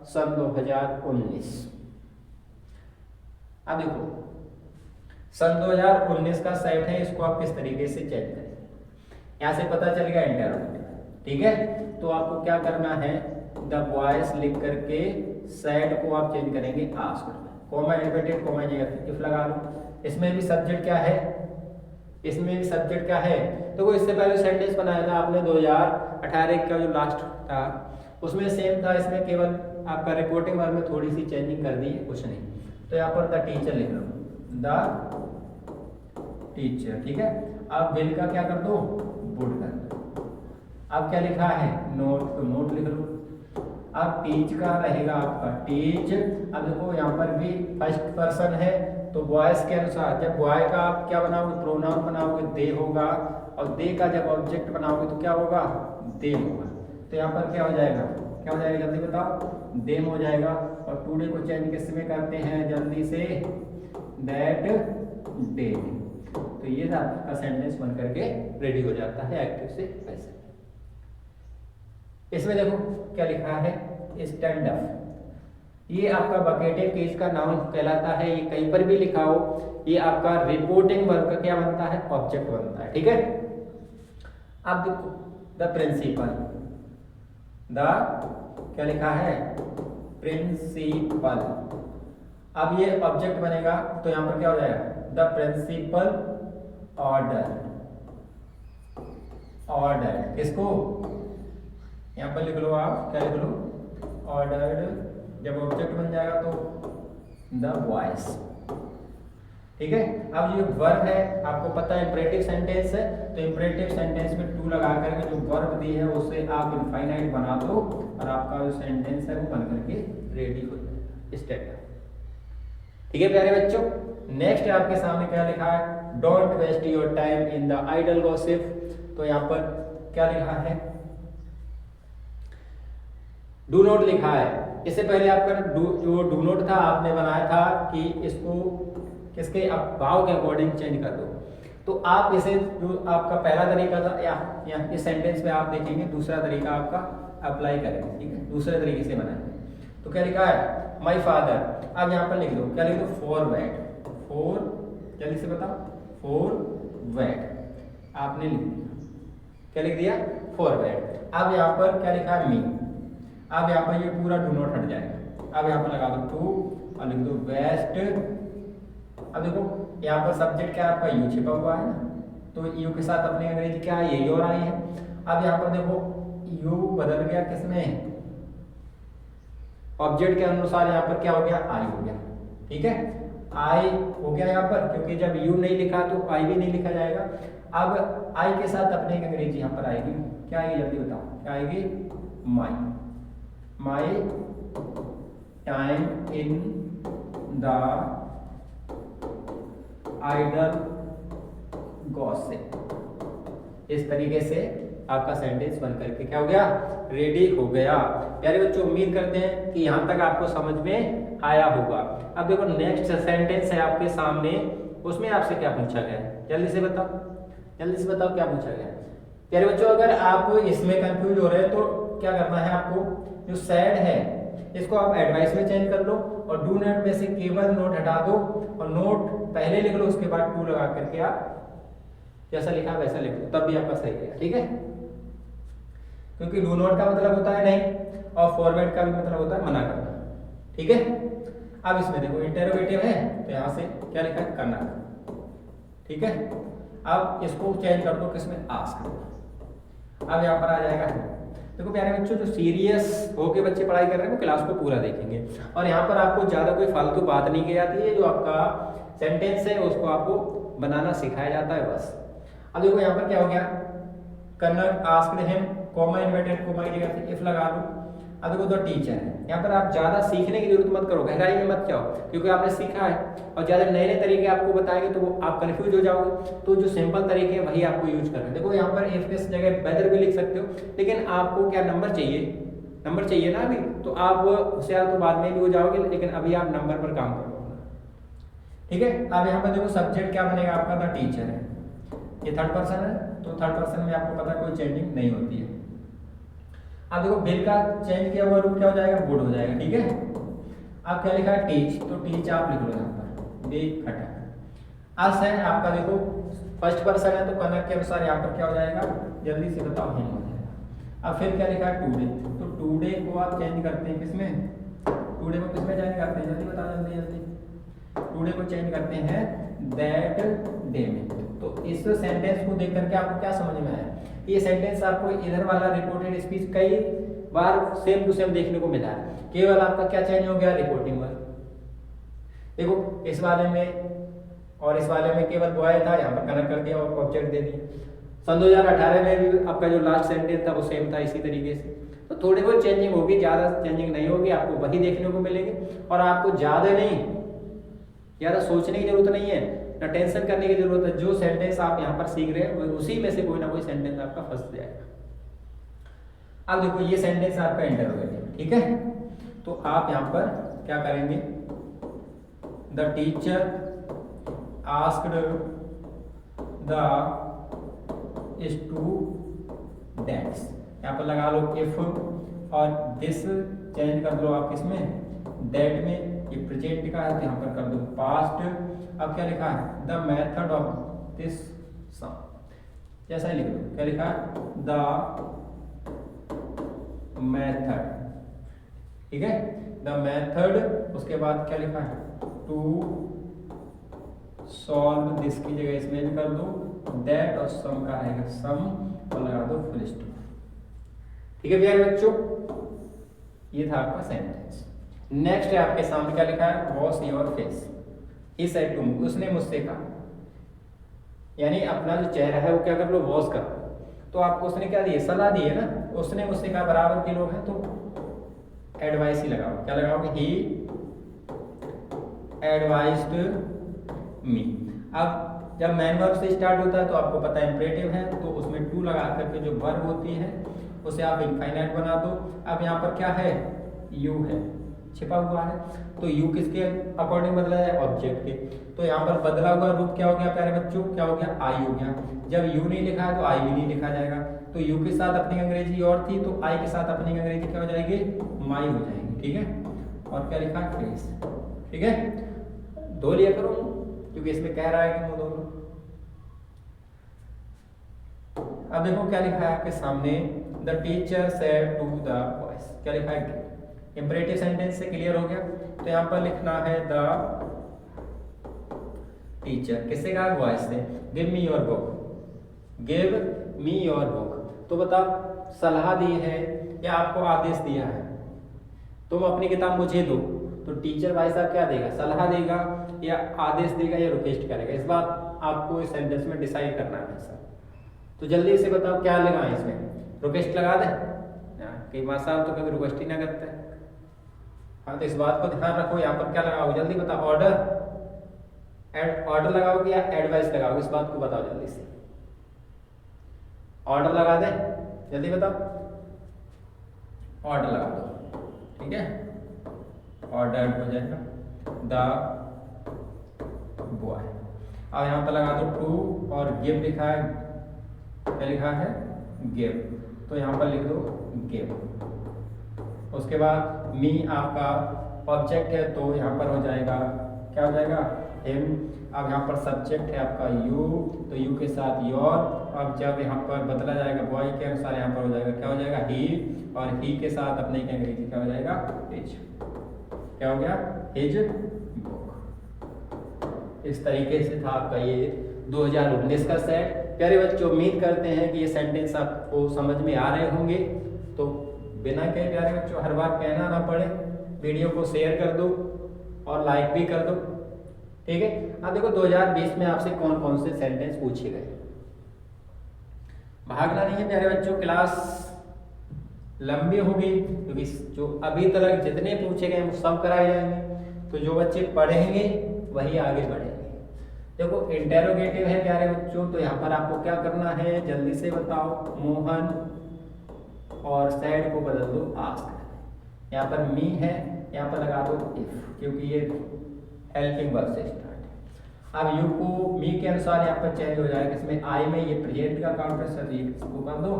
सन 2019। अब देखो सन 2019 का सेट है, इसको आप किस तरीके से चेंज करेंगे, यहाँ से पता चलेगा इंटरोगेटिव, ठीक है। तो आपको क्या करना है, द वॉइस लिख करके सेट को आप चेंज करेंगे आस्क्ड में, कोमा इन्वर्टेड कोमा इफ लगा लो। इसमें भी सब्जेक्ट क्या है, इसमें भी सब्जेक्ट क्या है, तो वो इससे पहले सेंटेंस बनाया था आपने 2018 का जो लास्ट था उसमें सेम था, इसमें केवल आपका रिपोर्टिंग वर्ब में थोड़ी सी चेंजिंग कर दी है, कुछ नहीं। तो यहाँ पर द टीचर लिख लो, द टीचर, ठीक है। अब बिल का क्या कर दो, वुड कर दो। अब क्या लिखा है, नोट, तो नोट लिख लो। अब टीच का रहेगा आपका टीच। अब देखो यहाँ पर भी फर्स्ट पर्सन है, तो वॉइस के अनुसार जब बॉय का आप क्या बनाओगे, प्रोनाउन बनाओगे, दे होगा, और दे का जब ऑब्जेक्ट बनाओगे तो क्या होगा, दे होगा। तो यहाँ पर क्या हो जाएगा, क्या हो जाएगा, जल्दी बताओ, देम हो जाएगा। और टुडे को चेंज किस में करते हैं, जल्दी से, दैट डे। तो ये आपका सेंटेंस बन करके रेडी हो जाता है एक्टिव से पैसिव। इसमें देखो क्या लिखा है, स्टैंड अप, ये आपका वोकेटिव केस का नाउन कहलाता है। ये कहीं पर भी लिखा हो, ये आपका रिपोर्टिंग वर्ब का क्या बनता है, ऑब्जेक्ट बनता है, ठीक है। अब देखो द प्रिंसिपल, द क्या लिखा है, प्रिंसिपल। अब ये ऑब्जेक्ट बनेगा तो यहाँ पर क्या हो जाएगा, द प्रिंसिपल ऑर्डर किसको, यहाँ पर लिख लो आप, क्या लिख लो, ऑर्डर्ड। जब ऑब्जेक्ट बन जाएगा तो द वॉइस। ठीक है। अब ये वर्ब है, आपको पता है इंपरेटिव सेंटेंस है, तो इंपरेटिव सेंटेंस में टू लगा करके जो वर्ब दी है उसे आप इनफाइनाइट बना दो और आपका जो सेंटेंस है वो बन करके रेडी हो जाएगा। स्टेप। ठीक है प्यारे बच्चों, नेक्स्ट आपके सामने क्या लिखा है, don't waste your time in the idle gossip. तो यहाँ पर क्या लिखा है, डू नॉट लिखा है। इससे पहले आपका जो डू नॉट था आपने बनाया था कि इसको किसके भाव के अकॉर्डिंग चेंज कर दो। तो आप इसे जो आपका पहला तरीका था या इस सेंटेंस में आप देखेंगे दूसरा तरीका आपका अप्लाई करेंगे। ठीक है, दूसरे तरीके से बनाएंगे। तो क्या लिखा है, माई फादर। अब यहाँ पर लिख दो, क्या लिख दो, फॉरवर्ड। फॉर, जल्दी से बताओ, फॉरवर्ड आपने लिख दिया। क्या लिख दिया, फॉरवर्ड। अब यहाँ पर क्या लिखा है, मी। अब यहाँ पर ये पूरा डू नॉट हट जाएगा। अब यहाँ पर लगा दो टू और लिख दो वेस्ट। अब देखो यहाँ पर सब्जेक्ट क्या आपका यू छिपा हुआ है ना, तो यू के साथ अपनी अंग्रेजी क्या है, ये योर आई है। अब यहाँ पर देखो यू बदल गया किसमें, ऑब्जेक्ट के अनुसार यहाँ पर क्या हो गया, आई हो गया। ठीक है, आई हो गया यहाँ पर, क्योंकि जब यू नहीं लिखा तो आई भी नहीं लिखा जाएगा। अब आई के साथ अपनी एक अंग्रेजी यहाँ पर आएगी, क्या आएगी जल्दी बताओ, क्या आएगी, my. My time in the idle gossip. इस तरीके से आपका सेंटेंस बन करके क्या हो गया, रेडी हो गया। प्यारे बच्चों, उम्मीद करते हैं कि यहाँ तक आपको समझ में आया होगा। अब देखो नेक्स्ट सेंटेंस है आपके सामने, उसमें आपसे क्या पूछा गया है, जल्दी से बताओ, जल्दी से बताओ क्या पूछा गया है। प्यारे बच्चों, अगर आप इसमें कंफ्यूज हो रहे हैं तो क्या करना है आपको, जो सैड है इसको आप एडवाइस में चेंज कर लो और डू नॉट में से केवल नोट हटा दो और नोट पहले लिख लो, उसके बाद टू लगा करके आप जैसा लिखा वैसा लिख लो, तब भी आपका सही है। ठीक है, क्योंकि डू नॉट का मतलब होता है नहीं और फॉरवर्ड का भी मतलब होता है मना करना। ठीक है, अब इसमें देखो इंटरोगेटिव है तो यहाँ से क्या लिखा है, करना। ठीक है, अब इसको चेंज कर दो किसमें, आस्क। अब यहाँ पर आ जाएगा। देखो प्यारे बच्चों, जो सीरियस होके बच्चे पढ़ाई कर रहे हैं वो क्लास को पूरा देखेंगे और यहाँ पर आपको ज़्यादा कोई फालतू बात नहीं की जाती है। जो आपका सेंटेंस है उसको आपको बनाना सिखाया जाता है बस। अब देखो यहाँ पर क्या हो गया, Kannada asked him, comma inverted comma की जगह से इफ लगा दो। अब देखो द टीचर है, यहाँ पर आप ज़्यादा सीखने की जरूरत मत करो, गहराई में मत जाओ, क्योंकि आपने सीखा है और ज़्यादा नए नए तरीके आपको बताएंगे तो वो आप कंफ्यूज हो जाओगे। तो जो सिंपल तरीके हैं वही आपको यूज करना है। देखो यहाँ पर इफ के जगह वेदर भी लिख सकते हो, लेकिन आपको क्या नंबर चाहिए, नंबर चाहिए ना अभी, तो आप होशियार तो बाद में भी हो जाओगे, लेकिन अभी आप नंबर पर काम करो। ठीक है, अब यहाँ पर देखो सब्जेक्ट क्या बनेगा आपका, द टीचर है, ये थर्ड पर्सन है, तो थर्ड पर्सन में आपको पता कोई चेंजिंग नहीं होती है। अब देखो बिल का चेंज किया हुआ रूप क्या हो जाएगा, गुड हो जाएगा। ठीक है, अब क्या लिखा है, टीच, तो टीच आप लिख लो यहाँ पर, बी खटा। अस है आपका, देखो फर्स्ट पर्सन है तो कनक के अनुसार यहाँ पर क्या हो जाएगा, जल्दी से बताओ, हिम हो जाएगा। अब फिर क्या लिखा है, टूडे, तो टूडे को आप चेंज करते हैं किसमें, टूडे को किसमें चेंज करते हैं, जल्दी बताओ, जल्दी जल्दी। टूडे को चेंज करते हैं दैट डे में। तो इस सेंटेंस को देख करके आपको क्या समझ में आया, ये सेंटेंस आपको इधर वाला रिपोर्टेड स्पीच कई बार सेम टू सेम देखने को मिला है, केवल आपका क्या चेंज हो गया, रिपोर्टिंग वर्ब। देखो इस वाले में और इस वाले में केवल बॉय था, यहाँ पर कनेक्ट कर दिया और ऑब्जेक्ट दे दिया। सन 2018 में भी आपका जो लास्ट सेंटेंस था वो सेम था इसी तरीके से। तो थोड़ी बहुत चेंजिंग होगी, ज़्यादा चेंजिंग नहीं होगी, आपको वही देखने को मिलेंगे और आपको ज़्यादा नहीं, ज़्यादा सोचने की जरूरत नहीं है, ना टेंशन करने की जरूरत है। जो सेंटेंस आप यहाँ पर सीख रहे हैं उसी में से कोई ना कोई सेंटेंस आपका फंस जाएगा। अब देखो ये सेंटेंस आपका इंटरोगेटिव, ठीक है, तो आप यहाँ पर क्या करेंगे, the teacher asked the students, यहाँ पर लगा लो इफ और दिस चेंज कर दो आप किसमें, दैट में। ये प्रेजेंट का है तो यहाँ पर कर दो पास्ट। अब क्या लिखा है, द मेथड ऑफ दिस सम, जैसा ही लिख दो, क्या लिखा है, द मेथड, ठीक है, द मेथड। उसके बाद क्या लिखा है, टू सॉल्व दिस की जगह इसमें भी कर दो दैट, और सम का आएगा सम और लगा दो फुल स्टॉप। ठीक है प्यारे बच्चों, ये था आपका सेंटेंस। नेक्स्ट है आपके सामने क्या लिखा है, wash your face, he said to me, उसने मुझसे कहा, यानी अपना जो चेहरा है वो क्या कर लो, वॉश कर। तो आपको उसने क्या दिया, सलाह दी है ना, उसने मुझसे कहा बराबर के लोग हैं तो एडवाइस ही लगाओ, क्या लगाओगे, ही एडवाइस्ड मी। अब जब मैन वर्ब से स्टार्ट होता है तो आपको पता है इंपरेटिव है, तो उसमें टू लगा करके जो वर्ब होती है उसे आप इनफाइनाइट बना दो। अब यहाँ पर क्या है, यू है छिपा हुआ है, तो यू किसके अकॉर्डिंग बदला है, ऑब्जेक्ट के। तो यहाँ पर बदला हुआ रूप क्या हो गया प्यारे बच्चों, क्या हो गया, आई हो गया। जब यू नहीं लिखा है तो आई भी नहीं लिखा जाएगा, तो यू के साथ अपनी अंग्रेजी और थी, तो आई के साथ अपनी अंग्रेजी क्या हो जाएगी, माई हो जाएगी। ठीक है, और क्या लिखा, फेस। ठीक है, दो लिया करो क्योंकि इसमें कह रहा है कि वो दोनों। अब देखो क्या लिखा है आपके सामने, the teacher said to the boys, क्या लिखा है, इंपरेटिव सेंटेंस से क्लियर हो गया। तो यहाँ पर लिखना है द टीचर, किससे कहा, बॉयज से, give me your book, give me your book. तो बताओ सलाह दी है या आपको आदेश दिया है, तुम अपनी किताब मुझे दो, तो टीचर भाई साहब क्या देगा, सलाह देगा या आदेश देगा या रिक्वेस्ट करेगा, इस बात आपको इस सेंटेंस में डिसाइड करना है भाई साहब। तो जल्दी से बताओ क्या लगाएं इसमें, रिक्वेस्ट लगा दें, कई बार साहब तो कभी रिक्वेस्ट ही ना करते हैं। हाँ, तो इस बात को ध्यान रखो, यहाँ पर क्या लगाओगे, जल्दी बताओ, ऑर्डर, ऑर्डर लगाओगे या एडवाइस लगाओगे, इस बात को बताओ जल्दी से। ऑर्डर लगा दे, जल्दी बताओ, ऑर्डर लगा दो। ठीक है, ऑर्डर हो जाएगा द बॉय। अब यहाँ पर लगा दो टू, और गिव लिखा है, क्या लिखा है, गिव, तो यहाँ पर लिख दो गिव। उसके बाद मी आपका ऑब्जेक्ट है, तो यहाँ पर हो जाएगा, क्या हो जाएगा, हिम। अब यहाँ पर सब्जेक्ट है आपका यू, तो यू के साथ योर। अब जब यहाँ पर बदला जाएगा बॉय के अनुसार, यहाँ पर हो जाएगा, क्या हो जाएगा, ही, और ही के साथ अपने की अंग्रेजी क्या हो जाएगा, हिज। क्या हो गया, हिज बुक। इस तरीके से था आपका ये 2019 का सेट। प्यारे बच्चों, उम्मीद करते हैं कि ये सेंटेंस आपको समझ में आ रहे होंगे। तो बिना कहे प्यारे बच्चों, हर बार कहना ना पड़े, वीडियो को शेयर कर दो और लाइक भी कर दो। ठीक है, अब देखो 2020 में आपसे कौन कौन से सेंटेंस पूछे गए। भागना नहीं है प्यारे बच्चों, क्लास लंबी होगी क्योंकि जो अभी तक जितने पूछे गए वो सब कराए जाएंगे। तो जो बच्चे पढ़ेंगे वही आगे बढ़ेंगे। देखो इंटेरोगेटिव है प्यारे बच्चों, तो यहाँ पर आपको क्या करना है, जल्दी से बताओ। मोहन और सैड को बदल दो आस्क। यहाँ पर मी है, यहाँ पर लगा दो इफ, क्योंकि ये हेल्पिंग वर्ब से स्टार्ट है। अब यू को मी के अनुसार यहाँ पर चेंज हो जाएगा, इसमें आई में ये प्रेजेंट का काउंटेंस है, तो ये इसको कर दो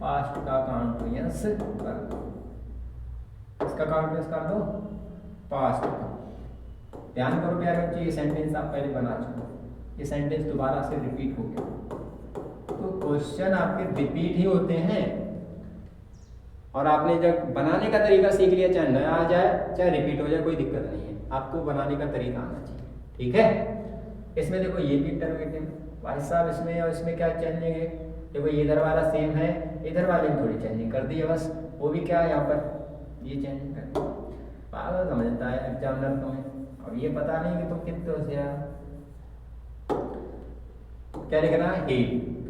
पास्ट का काउंटेंस कर दो, इसका काउंटेंस कर दो पास्ट का। ध्यान करो प्यारे बच्चे, ये सेंटेंस आप पहले बना चुके, ये सेंटेंस दोबारा से रिपीट हो गया। तो क्वेश्चन आपके रिपीट ही होते हैं, और आपने जब बनाने का तरीका सीख लिया, चाहे नया आ जाए चाहे रिपीट हो जाए, कोई दिक्कत नहीं है, आपको बनाने का तरीका आना चाहिए। ठीक है, इसमें देखो ये भी इंटरोगेटिव भाई साहब, इसमें और इसमें क्या चेंजिंग है, देखो ये इधर वाला सेम है, इधर वाले में थोड़ी चेंजिंग कर दी है बस, वो भी क्या है यहाँ पर ये चेंजिंग कर दी। पागल समझता है एग्जामिनर तुम्हें, और ये पता नहीं कि तुम कितने होशियार। क्या लिखना है, ही।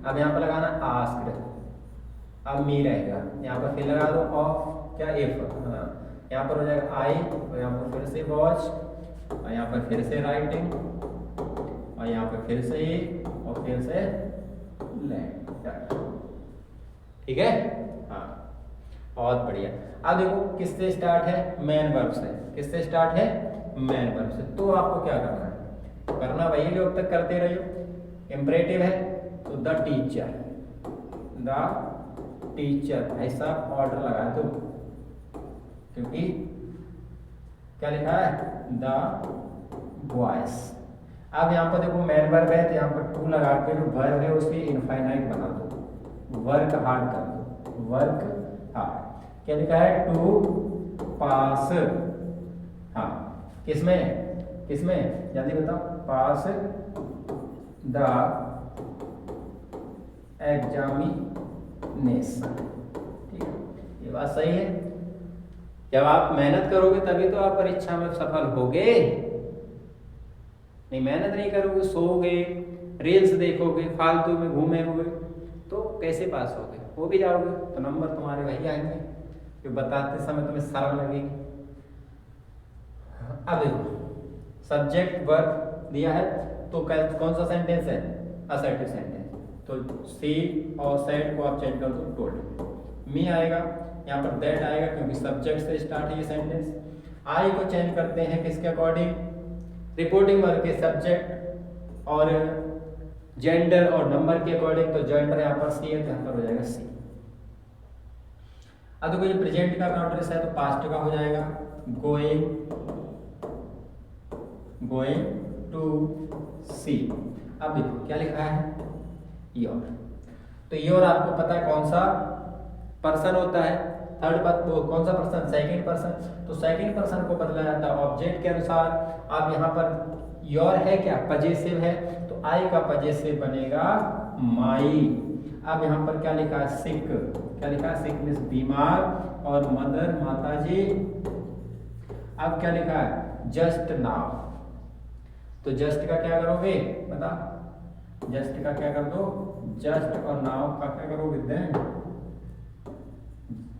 अब यहाँ पर लगाना आस्क्ड, अब मी रहेगा, यहाँ पर फिर लगा दो ऑफ, क्या इफ, हाँ यहाँ पर हो जाएगा आई, और यहाँ पर फिर से वॉच, और यहाँ पर फिर से राइटिंग, और यहाँ पर फिर से ही, और फिर से लैंड। ठीक है, हाँ बहुत बढ़िया। अब देखो किससे स्टार्ट है, मैन वर्ब से। किससे स्टार्ट है, मैन वर्ब से। तो आपको क्या करना है, करना वही जो अब तक करते रहे हो। इंपरेटिव है तो द टीचर, द टीचर ऐसा ऑर्डर लगा दो, क्योंकि क्या लिखा है, द बॉयज। अब यहाँ पर देखो मैन वर्ब है, तो यहाँ पर टू लगा के जो वर्ब है उसकी इनफाइनाइट बना दो, वर्क हार्ड कर दो, वर्क हार्ड। क्या लिखा है, टू पास, हाँ किसमें किसमें जल्दी बताओ, पास द एग्जामिनेशन। ठीक है, ये बात सही है। जब आप मेहनत करोगे तभी तो आप परीक्षा में सफल होगे। नहीं मेहनत नहीं करोगे, सोओगे, रील्स देखोगे, फालतू में घूमे हुए, तो कैसे पास होगे? हो भी जाओगे तो नंबर तुम्हारे वही आएंगे जो बताते समय तुम्हें शर्म लगेगी। अब देखो सब्जेक्ट वर्ब दिया है तो कौन सा सेंटेंस है? Assertive sentence. तो सी और सेट को आप चेंज कर दो टोल्ड। मी आएगा, यहाँ पर दैट आएगा क्योंकि सब्जेक्ट से स्टार्ट है ये सेंटेंस। आई को चेंज करते हैं किसके अकॉर्डिंग? रिपोर्टिंग वर्ब के सब्जेक्ट और जेंडर और नंबर के अकॉर्डिंग। तो जेंडर यहाँ पर सी है तो यहाँ पर हो जाएगा सी। अब देखो ये प्रेजेंट का काउंटर्स है तो पास्ट का हो जाएगा गोइंग टू सी। अब देखो क्या लिखा है? योर। तो योर आपको पता है कौन सा पर्सन होता है? थर्ड कौन सा पर्सन? Second person. तो सेकंड पर्सन को बदला जाता है ऑब्जेक्ट के अनुसार। अब यहाँ पर योर है क्या? पजेसिव है, तो आई का पजेसिव बनेगा माई। अब यहाँ पर क्या लिखा है? सिक। क्या लिखा है? सिक मींस बीमार, और मदर माता जी। अब क्या लिखा है? Just now. तो जस्ट का क्या करोगे? बता, जस्ट का क्या कर दो? जस्ट, और नाउ का क्या करोगे? देन।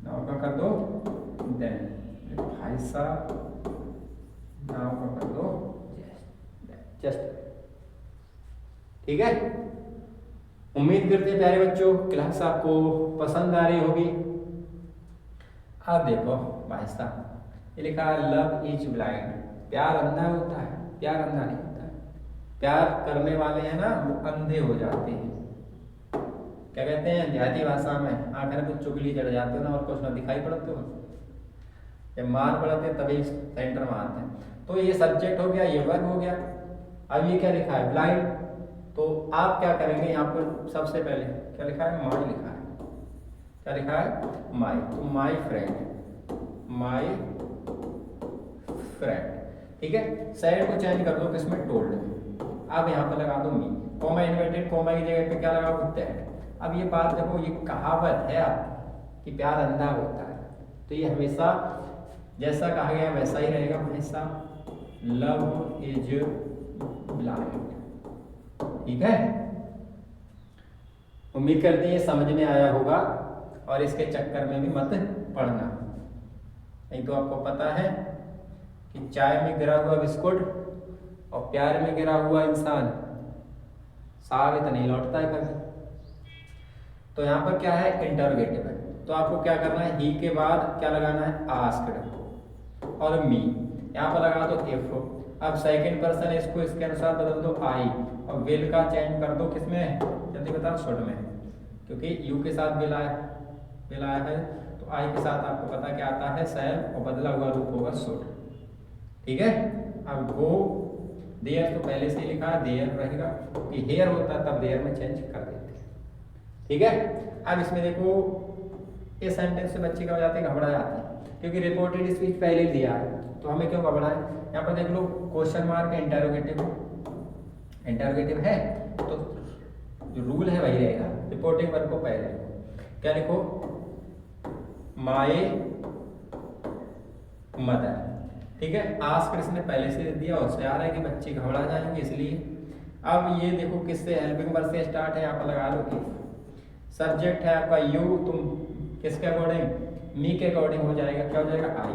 नाउ का कर दो देन। भाई साहब नाउ का कर दो जस्ट। ठीक है, उम्मीद करते हैं प्यारे बच्चों क्लास आपको पसंद आ रही होगी। अब देखो भाई साहब ये लिखा है लव इज ब्लाइंड। प्यार अंधा होता है? प्यार अंधा नहीं होता है। प्यार करने वाले हैं ना वो अंधे हो जाते हैं। क्या कहते हैं देहाती भाषा में? आखिर में चुगली चढ़ जाते हो ना, और कुछ ना दिखाई पड़ते हो। जब मार पड़ते हैं तभी सेंटर में आते हैं। तो ये सब्जेक्ट हो गया, ये वर्ब हो गया। अब ये क्या लिखा है? ब्लाइंड। तो आप क्या करेंगे? यहाँ पर सबसे पहले क्या लिखा है? माई लिखा है। क्या लिखा है? माई। तो माई फ्रेंड, माई फ्रेंड। ठीक है, सैड को चेंज कर दो किसमें? टोल्ड। अब यहाँ पर लगा दो मी, कोमा इन्वर्टेड कोमा की जगह पे क्या लगाओ? दैट। अब ये बात देखो, ये कहावत है आपकी कि प्यार अंधा होता है, तो ये हमेशा जैसा कहा गया वैसा ही रहेगा हमेशा। Love is blind. ठीक है, उम्मीद करते हैं समझ में आया होगा, और इसके चक्कर में भी मत पड़ना। नहीं तो आपको पता है कि चाय में गिरा हुआ बिस्कुट और प्यार में गिरा हुआ इंसान साबित नहीं लौटता है कभी। तो यहाँ पर क्या है? इंटरोगेटिव है। तो आपको क्या करना है? ही के बाद क्या लगाना है? आस्क्ड, और मी यहाँ पर लगा दो इफ। अब सेकंड पर्सन है, इसको इसके अनुसार बदल दो आई, और विल का चेंज कर दो किसमें? जल्दी बताओ, शुड में, क्योंकि यू के साथ विल आया है। तो आई के साथ आपको पता क्या आता है? शैल, और बदला हुआ रूप होगा शुड। ठीक है, अब गो देयर तो पहले से लिखा है देयर रहेगा, कि हेयर होता है तब देयर में चेंज कर देते हैं। ठीक है, अब इसमें देखो इस सेंटेंस से बच्चे क्या हो जाते हैं? घबरा जाते हैं, क्योंकि रिपोर्टेड स्पीच पहले दिया है, तो हमें क्यों घबराएं? यहाँ पर देख लो क्वेश्चन मार्क इंटरोगेटिव है, तो जो रूल है वही रहेगा। रिपोर्टिंग वर्ब को पहले क्या लिखो? My mother. ठीक है, आस्क इसने पहले से दिया, उससे आ रहा है कि बच्चे घबरा जाएंगे इसलिए। अब ये देखो किससे? हेल्पिंग वर्ब से स्टार्ट है, यहाँ पर लगा लो कि सब्जेक्ट है आपका यू, तुम किसके अकॉर्डिंग? मी के अकॉर्डिंग हो जाएगा। क्या हो जाएगा? आई।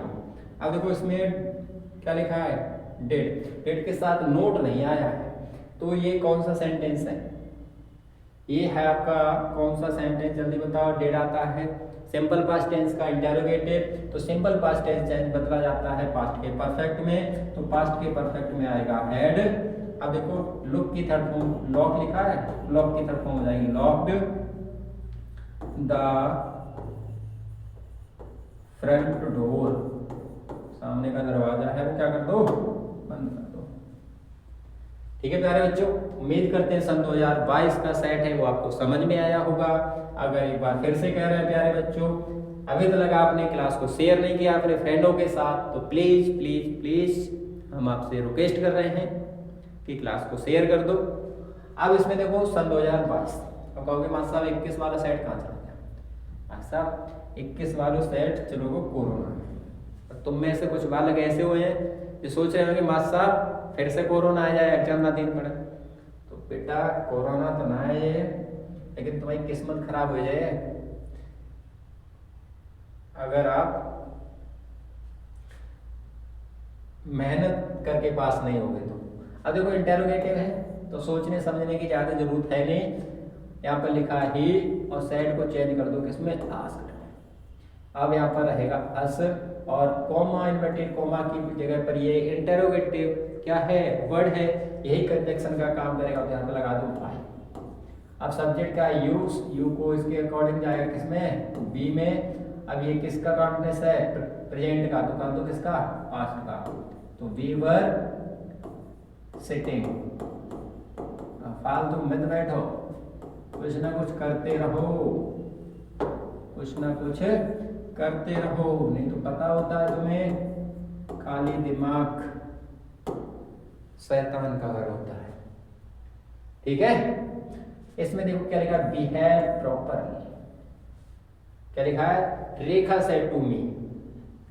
अब देखो इसमें क्या लिखा है? डेट। डेट के साथ नोट नहीं आया है, तो ये कौन सा सेंटेंस है? ये है आपका कौन सा सेंटेंस? जल्दी बताओ। डेट आता है सिंपल पास्ट टेंस का इंटरोगेटिव, तो सिंपल पास्ट टेंस चेंज बदला जाता है पास्ट के परफेक्ट में, तो पास्ट के परफेक्ट में आएगा हैड। अब देखो लुक की थर्ड फॉर्म लॉक लिखा है, लॉक की थर्ड फॉर्म हो जाएगी लॉक्ड द फ्रंट डोर। सामने का दरवाजा है वो क्या कर दो? बंद कर दो। ठीक है प्यारे बच्चों, उम्मीद करते हैं सन 2022 का सेट है वो आपको समझ में आया होगा। अगर एक बार फिर से कह रहे हैं प्यारे बच्चों, अभी तक आपने क्लास को शेयर नहीं किया अपने फ्रेंडों के साथ, तो प्लीज प्लीज प्लीज हम आपसे रिक्वेस्ट कर रहे हैं कि क्लास को शेयर कर दो। अब इसमें देखो सन 2022, अब कहोगे मास्टर साहब 21 वाला सेट कहाँ चला गया? मास्टर साहब 21 वाला सेट चलो गो कोरोना में। तुम में से कुछ बालक ऐसे हुए हैं जो सोच रहे होंगे मास्टर साहब फिर से कोरोना आ जाए, एग्जाम ना देना पड़े। तो बेटा कोरोना तो ना आए, लेकिन तुम्हारी किस्मत खराब हो जाए अगर आप मेहनत करके पास नहीं होगे तो। अब देखो इंटेरोगेटिव है तो सोचने समझने की ज़्यादा जरूरत है नहीं, यहाँ पर लिखा ही और सेट को चेंज कर दो किसमें? आस्क्ड। अब यहाँ पर रहेगा अस और कॉमा, इन्वर्टेड कॉमा की जगह पर ये इंटेरोगेटिव क्या है? वर्ड है, यही कंजक्शन का काम करेगा। यहाँ पर लगा दो आई। अब सब्जेक्ट का यू को इसके अकॉर्डिंग जाएगा किसमें? बी में। अब ये किसका कॉन्टिन्यूस है? प्रेजेंट का, तो कर दो किसका? पास्ट का। तो वी वर सिटिंग। फालतू मत बैठो, कुछ ना कुछ करते रहो, कुछ ना कुछ करते रहो, नहीं तो पता होता है तुम्हें खाली दिमाग शैतान का घर होता है। ठीक है, इसमें देखो क्या लिखा? Behave properly. क्या लिखा है? रेखा सेड टू मी,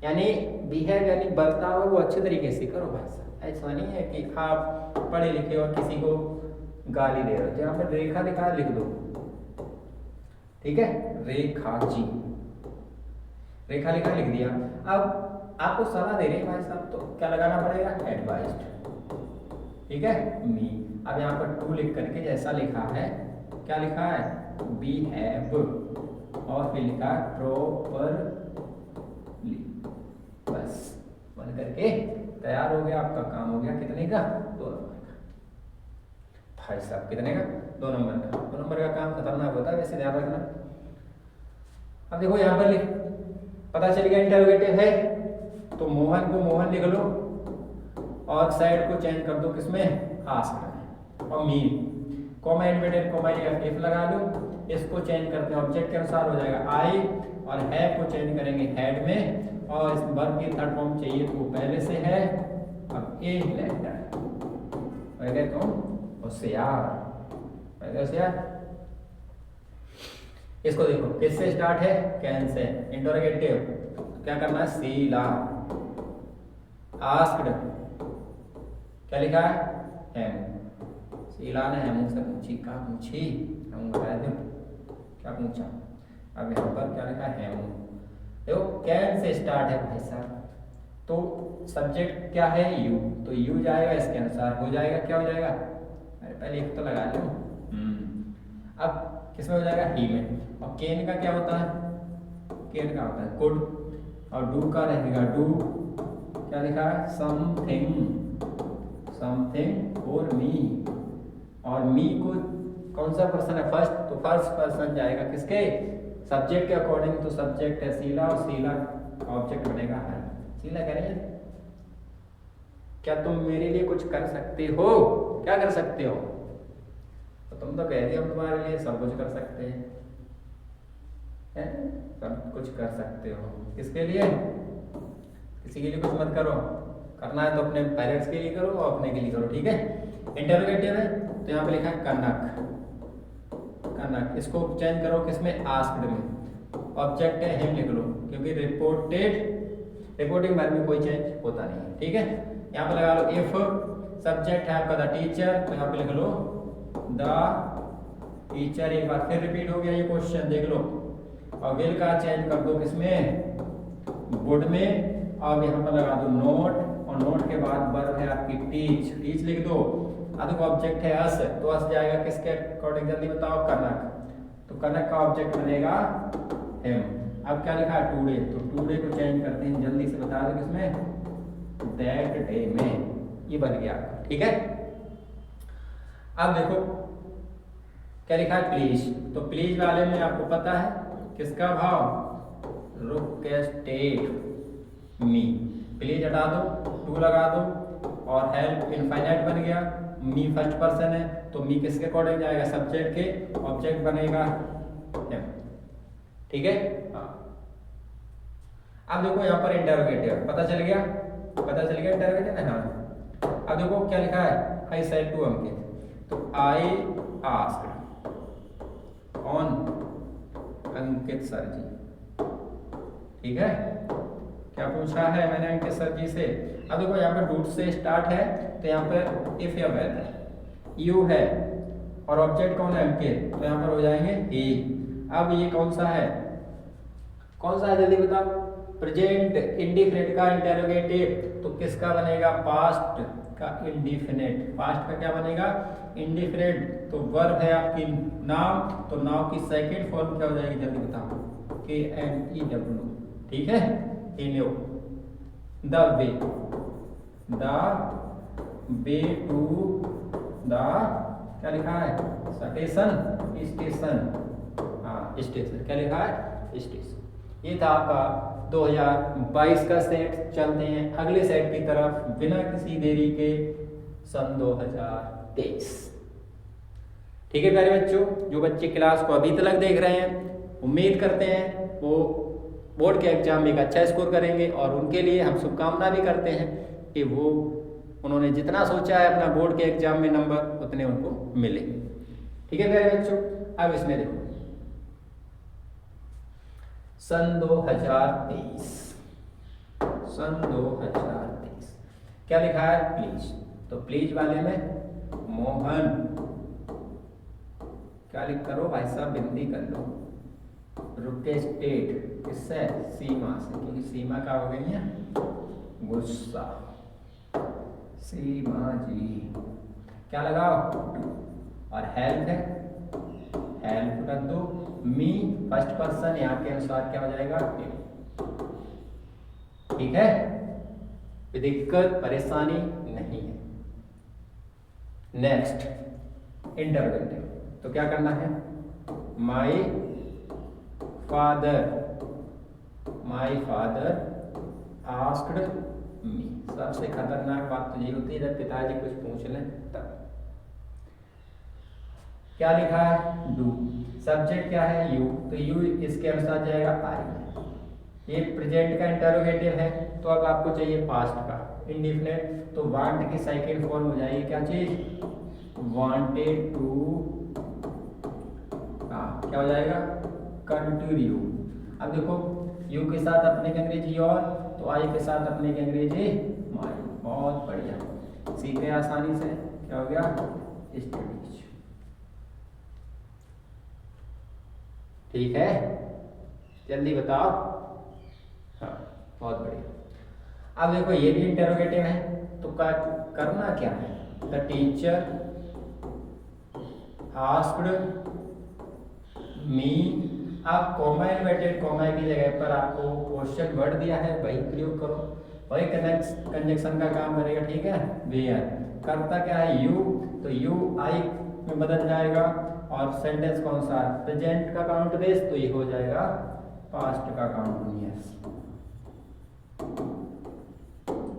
यानी बिहेव यानी बर्ताव वो अच्छे तरीके से करो भाई साहब। ऐसा नहीं है कि आप पढ़े लिखे और किसी को गाली दे रहे हो। यहाँ पर रेखा लिखा है, लिख दो। ठीक है, रेखा जी, रेखा लिखा लिख दिया। अब आपको सलाह दे रहे हैं भाई साहब, तो क्या लगाना पड़ेगा? एडवाइज्ड। ठीक है, मी। अब यहाँ पर टू लिख करके जैसा लिखा है, क्या लिखा है? बिहेव और फिर लिखा है प्रॉपरली। बस बन करके तैयार हो गया, आपका काम हो गया। कितने का? 2 नंबर का। भाई साहब कितने का? 2 नंबर का। 2 नंबर का काम खतरनाक होता है, वैसे ध्यान रखना। अब देखो यहाँ पर पता चल गया इंटरोगेटिव है, तो मोहन को मोहन लिख लो और साइड को चेंज कर दो किसमें? आस्क्ड। और मी कॉमा इन्वर्टेड कॉमा इफ लगा लो, इसको चेंज करते हैं ऑब्जेक्ट के अनुसार, हो जाएगा आई, और हैव को चेंज करेंगे हेड में, और इस वर्ब की थर्ड फॉर्म चाहिए तो वो पहले से है। अब ए लेटर वगैरह कौन? होशियार, वगैरह होशियार। इसको देखो किससे स्टार्ट है? Can say. इंटरोगेटिव क्या करना है? शीला। आस्क्ड क्या लिखा है? हेम। शीला ने हेमू से पूछी, क्या पूछी? हम बता दो क्या पूछा। अब यहाँ पर क्या लिखा है? हेमू। देखो कैन से स्टार्ट है भाई साहब, तो सब्जेक्ट क्या है? यू, तो यू जाएगा इसके अनुसार, हो जाएगा क्या हो जाएगा? अरे पहले एक तो लगा लो। अब किसमें हो जाएगा? ही में। और केन का क्या होता है? केन का होता है कुड, और डू का रहेगा डू। क्या लिखा है? Something, something for me. और मी को कौन सा पर्सन है? फर्स्ट, तो फर्स्ट पर्सन जाएगा किसके? सब्जेक्ट के अकॉर्डिंग, तो सब्जेक्ट है शीला और शीला का ऑब्जेक्ट बनेगा है। शीला कह रही है क्या तुम मेरे लिए कुछ कर सकते हो? क्या कर सकते हो? तो तुम तो कह रही हो हम तुम्हारे लिए सब कुछ कर सकते हैं, सब कुछ कर सकते हो। किसके लिए? किसी के लिए कुछ मत करो, करना है तो अपने पेरेंट्स के लिए करो और अपने के लिए करो। ठीक है, इंटरोगेटिव है तो यहाँ पे लिखा है कनक। कनक, इसको चेंज करो किसमें? आस्क्ड में। ऑब्जेक्ट है हिम लिख लो, क्योंकि रिपोर्टिंग वर्ब में कोई चेंज होता नहीं है। ठीक है, यहाँ पे लगा लो इफ सब्जेक्ट है आपका द टीचर, तो यहाँ पे लिख लो द टीचर। एक बार फिर रिपीट हो गया ये क्वेश्चन, देख लो। और विल का चेंज कर दो किसमें? वुड में। अब यहाँ पर लगा दो नोट, और नोट के बाद वर्ब है आपकी टीच, टीच लिख दो। अब ऑब्जेक्ट है अस, तो अस जाएगा किसके अकॉर्डिंग? जल्दी बताओ। कनक, तो कनक का ऑब्जेक्ट बनेगा हिम। अब क्या लिखा है? टुडे, तो टुडे को चेंज करते हैं, जल्दी से बता दो किसमें? दैट डे में। ये बन गया। ठीक है, अब देखो क्या लिखा है? प्लीज, तो प्लीज वाले में आपको पता है किसका भाव? Requested me. प्लीज हटा दो, टू लगा दो, और हेल्प इनफाइनाइट बन गया। मी फर्स्ट पर्सन है, तो मी किसके अकॉर्डिंग जाएगा? सब्जेक्ट के, ऑब्जेक्ट बनेगा हिम। ठीक है, हाँ। अब देखो यहाँ पर इंटरोगेटिव पता चल गया, पता चल गया इंटरोगेटिव है। हाँ, अब देखो क्या लिखा है? आई सेड टू अंकित, तो आई आस्क्ड कौन, अंकित सर जी, ठीक है। क्या पूछा है मैंने अंकित सर जी से। अब देखो यहाँ पर डूड से स्टार्ट है, तो यहाँ पर इफ या वेन है, यू है और ऑब्जेक्ट कौन है, अंकित, तो यहाँ पर हो जाएंगे ही। अब ये कौन सा है, कौन सा है जल्दी बताओ। प्रेजेंट इंडिफिनिट का इंटेरोगेटिव, तो किसका बनेगा, पास्ट का इंडिफिनिट। पास्ट का क्या बनेगा, इंडिफिनिट। तो वर्ब है आपकी नाम, तो नाउ की सेकंड फॉर्म क्या हो जाएगी जल्दी बताओ, KNEW, ठीक है। In the way to the, क्या लिखा है, स्टेशन, हाँ स्टेशन, क्या लिखा है, स्टेशन। ये था आपका 2022 का सेट। चलते हैं अगले सेट की तरफ बिना किसी देरी के, सन 2023। ठीक है प्यारे बच्चों, जो बच्चे क्लास को अभी तक देख रहे हैं, उम्मीद करते हैं वो बोर्ड के एग्जाम में एक अच्छा स्कोर करेंगे, और उनके लिए हम शुभकामना भी करते हैं कि वो उन्होंने जितना सोचा है अपना बोर्ड के एग्जाम में नंबर उतने उनको मिले। ठीक है प्यारे बच्चों, अब इसमें देखो सन 2023, सन 2023 क्या लिखा है, प्लीज। तो प्लीज वाले में मोहन, क्या लिख करो भाई साहब, बिंदी कर लो, रुके स्टेट किससे, सीमा से, क्योंकि सीमा का हो गई है गुस्सा, सीमा जी, क्या लगाओ, और हेल्प है, हेल्प कर दो, मी फर्स्ट पर्सन, यहाँ के अनुसार क्या हो जाएगा, ठीक है। दिक्कत परेशानी नहीं है। नेक्स्ट इंटरोगेटिव, तो क्या करना है, माई फादर आस्क्ड मी। सबसे खतरनाक बात तो ये होती है जब पिताजी कुछ पूछ लें तब। क्या लिखा है, डू, सब्जेक्ट क्या है, यू, तो यू इसके अनुसार जाएगा आई। ये प्रेजेंट का इंटरोगेटिव है, तो अब आपको चाहिए पास्ट का इंडिफिनिट, तो वांट की सेकंड फॉर्म हो जाएगी क्या चीज, वांटेड टू, क्या हो जाएगा, कंटिन्यू। अब देखो यू के साथ अपने की अंग्रेजी योर, तो आई के साथ अपने की अंग्रेजी माई, बहुत बढ़िया, सीखे आसानी से, क्या हो गया, स्टडीज। ठीक है, जल्दी बताओ, हाँ बहुत बढ़िया। अब देखो ये भी इंटरोगेटिव है, तो करना क्या है, द टीचर आस्क्ड मी। आप कॉमा इन्वर्टेड कॉमा की जगह पर आपको क्वेश्चन वर्ड दिया है, वही प्रयोग करो, वही कंजक्शन का काम करेगा, ठीक है। वेयर करता क्या है, यू, तो यू आई में बदल जाएगा, और सेंटेंस कौन सा, प्रेजेंट का काउंटलेस, तो ये हो जाएगा पास्ट का काउंटलेस,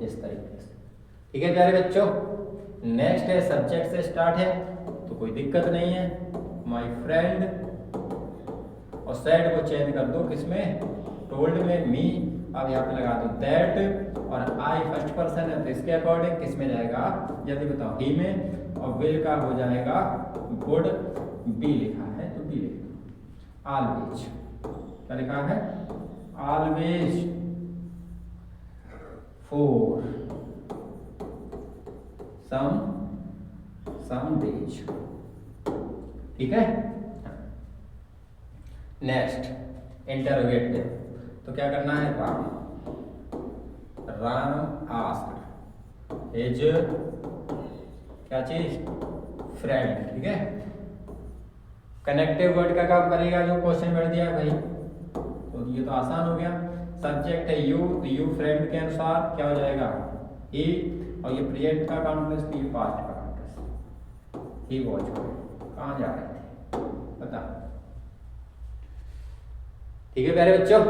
इस तरीके से। ठीक है प्यारे बच्चों, नेक्स्ट है सब्जेक्ट से स्टार्ट है, तो कोई दिक्कत नहीं है, माई फ्रेंड, और सैड को चेंज कर दो किसमें, टोल्ड में, मी, अब यहाँ पे लगा दो दैट, और आई फर्स्ट पर्सन है तो इसके अकॉर्डिंग किस में जाएगा, जल्दी बताओ, ही में, और विल का हो जाएगा गुड, बी लिखा है तो बी लिख दो। ऑलवेज, क्या लिखा है, ऑलवेज फॉर सम डेज, ठीक है। नेक्स्ट इंटरोगेटिव, तो क्या करना है, राम आस्क्ड हिज, क्या चीज, फ्रेंड, ठीक है। कनेक्टिव वर्ड का काम करेगा, जो क्वेश्चन वर्ड दिया है भाई, तो ये तो आसान हो गया। सब्जेक्ट है यू, तो यू फ्रेंड के अनुसार क्या हो जाएगा, ही, और ये प्रेजेंट का काउंटलेस, तो ये पास्ट का काउंटलेस, ही वॉच, कहाँ जा रहे थे बता। ठीक है प्यारे बच्चों,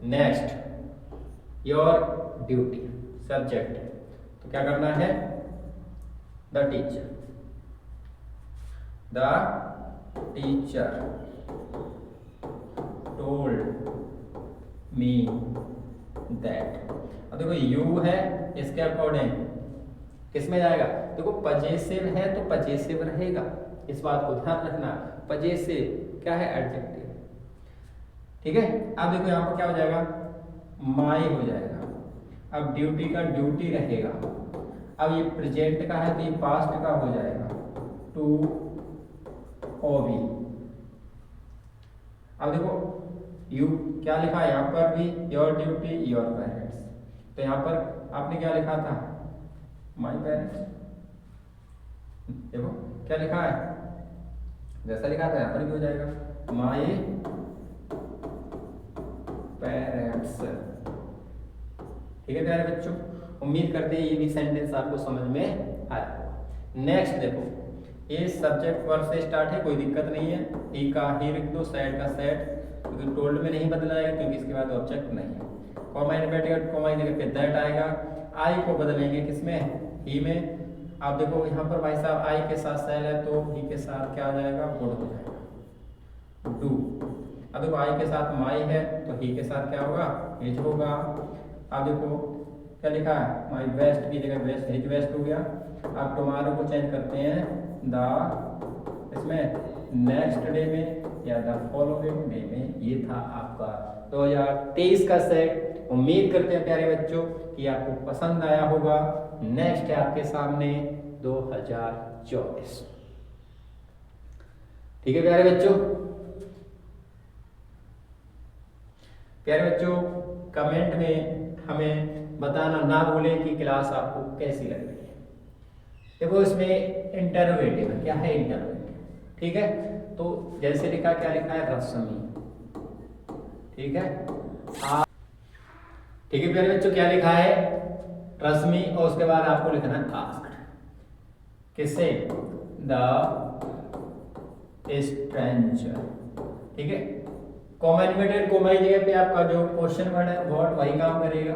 नेक्स्ट योर ड्यूटी, सब्जेक्ट, तो क्या करना है, the teacher told me that. अब देखो यू है, इसके अकॉर्डिंग किस में जाएगा, देखो पजेसिव है तो पजेसिव रहेगा, इस बात को ध्यान रखना। पजेसिव क्या है, एडजेक्टिव। ठीक है, अब देखो यहाँ पर क्या हो जाएगा, माई हो जाएगा। अब ड्यूटी का ड्यूटी रहेगा। अब ये प्रेजेंट का है तो ये पास्ट का हो जाएगा, टू ओवी। अब देखो यू क्या लिखा है यहाँ पर भी, योर ड्यूटी योर पेरेंट्स, तो यहाँ पर आपने क्या लिखा था, माई पेरेंट्स। देखो क्या लिखा है, जैसा लिखा था यहाँ पर भी हो जाएगा, माई पेरेंट्स। ठीक है प्यारे बच्चों, उम्मीद करते हैं ये भी सेंटेंस आपको समझ में आया होगा। नेक्स्ट देखो, ये सब्जेक्ट वर्ब से स्टार्ट है, कोई दिक्कत नहीं है। ही का ही लिख दो, सेड का सेड, क्योंकि टोल्ड में नहीं बदला जाएगा क्योंकि इसके बाद ऑब्जेक्ट नहीं है। कॉमा बैठेगा, कॉमा जगह पे दैट आएगा। आई को बदलेंगे किसमें, ही में। आप देखो यहाँ पर भाई साहब आई के साथ सेल है तो ही के साथ क्या आ जाएगा, वुड हो जाएगा, डू। अब देखो आई के साथ माई है तो ही के साथ क्या होगा, हिज होगा। अब देखो क्या लिखा है, माई वेस्ट की जगह वेस्ट, हिज वेस्ट हो गया। अब टुमारो को चेंज करते हैं द, इसमें नेक्स्ट डे में या द फॉलोइंग डे में। ये था आपका 2023 का सेट। उम्मीद करते हैं प्यारे बच्चों कि आपको पसंद आया होगा। नेक्स्ट है आपके सामने 2024। ठीक है प्यारे बच्चों, प्यारे बच्चों कमेंट में हमें बताना ना भूलें कि क्लास आपको कैसी लग रही है। देखो इसमें इंटरोगेटिव है, क्या है इंटरोगेटिव, ठीक है। तो जैसे लिखा, क्या लिखा है, रश्मि, ठीक है। ठीक है प्यारे बच्चों, क्या लिखा है, रश्मि, और उसके बाद आपको लिखना है आस्क्ड। किससे, द स्ट्रेंजर, ठीक है। कॉमा इन्वर्टेड कॉमा की जगह पे आपका जो क्वेश्चन वर्ड है व्हाट, वही काम करेगा,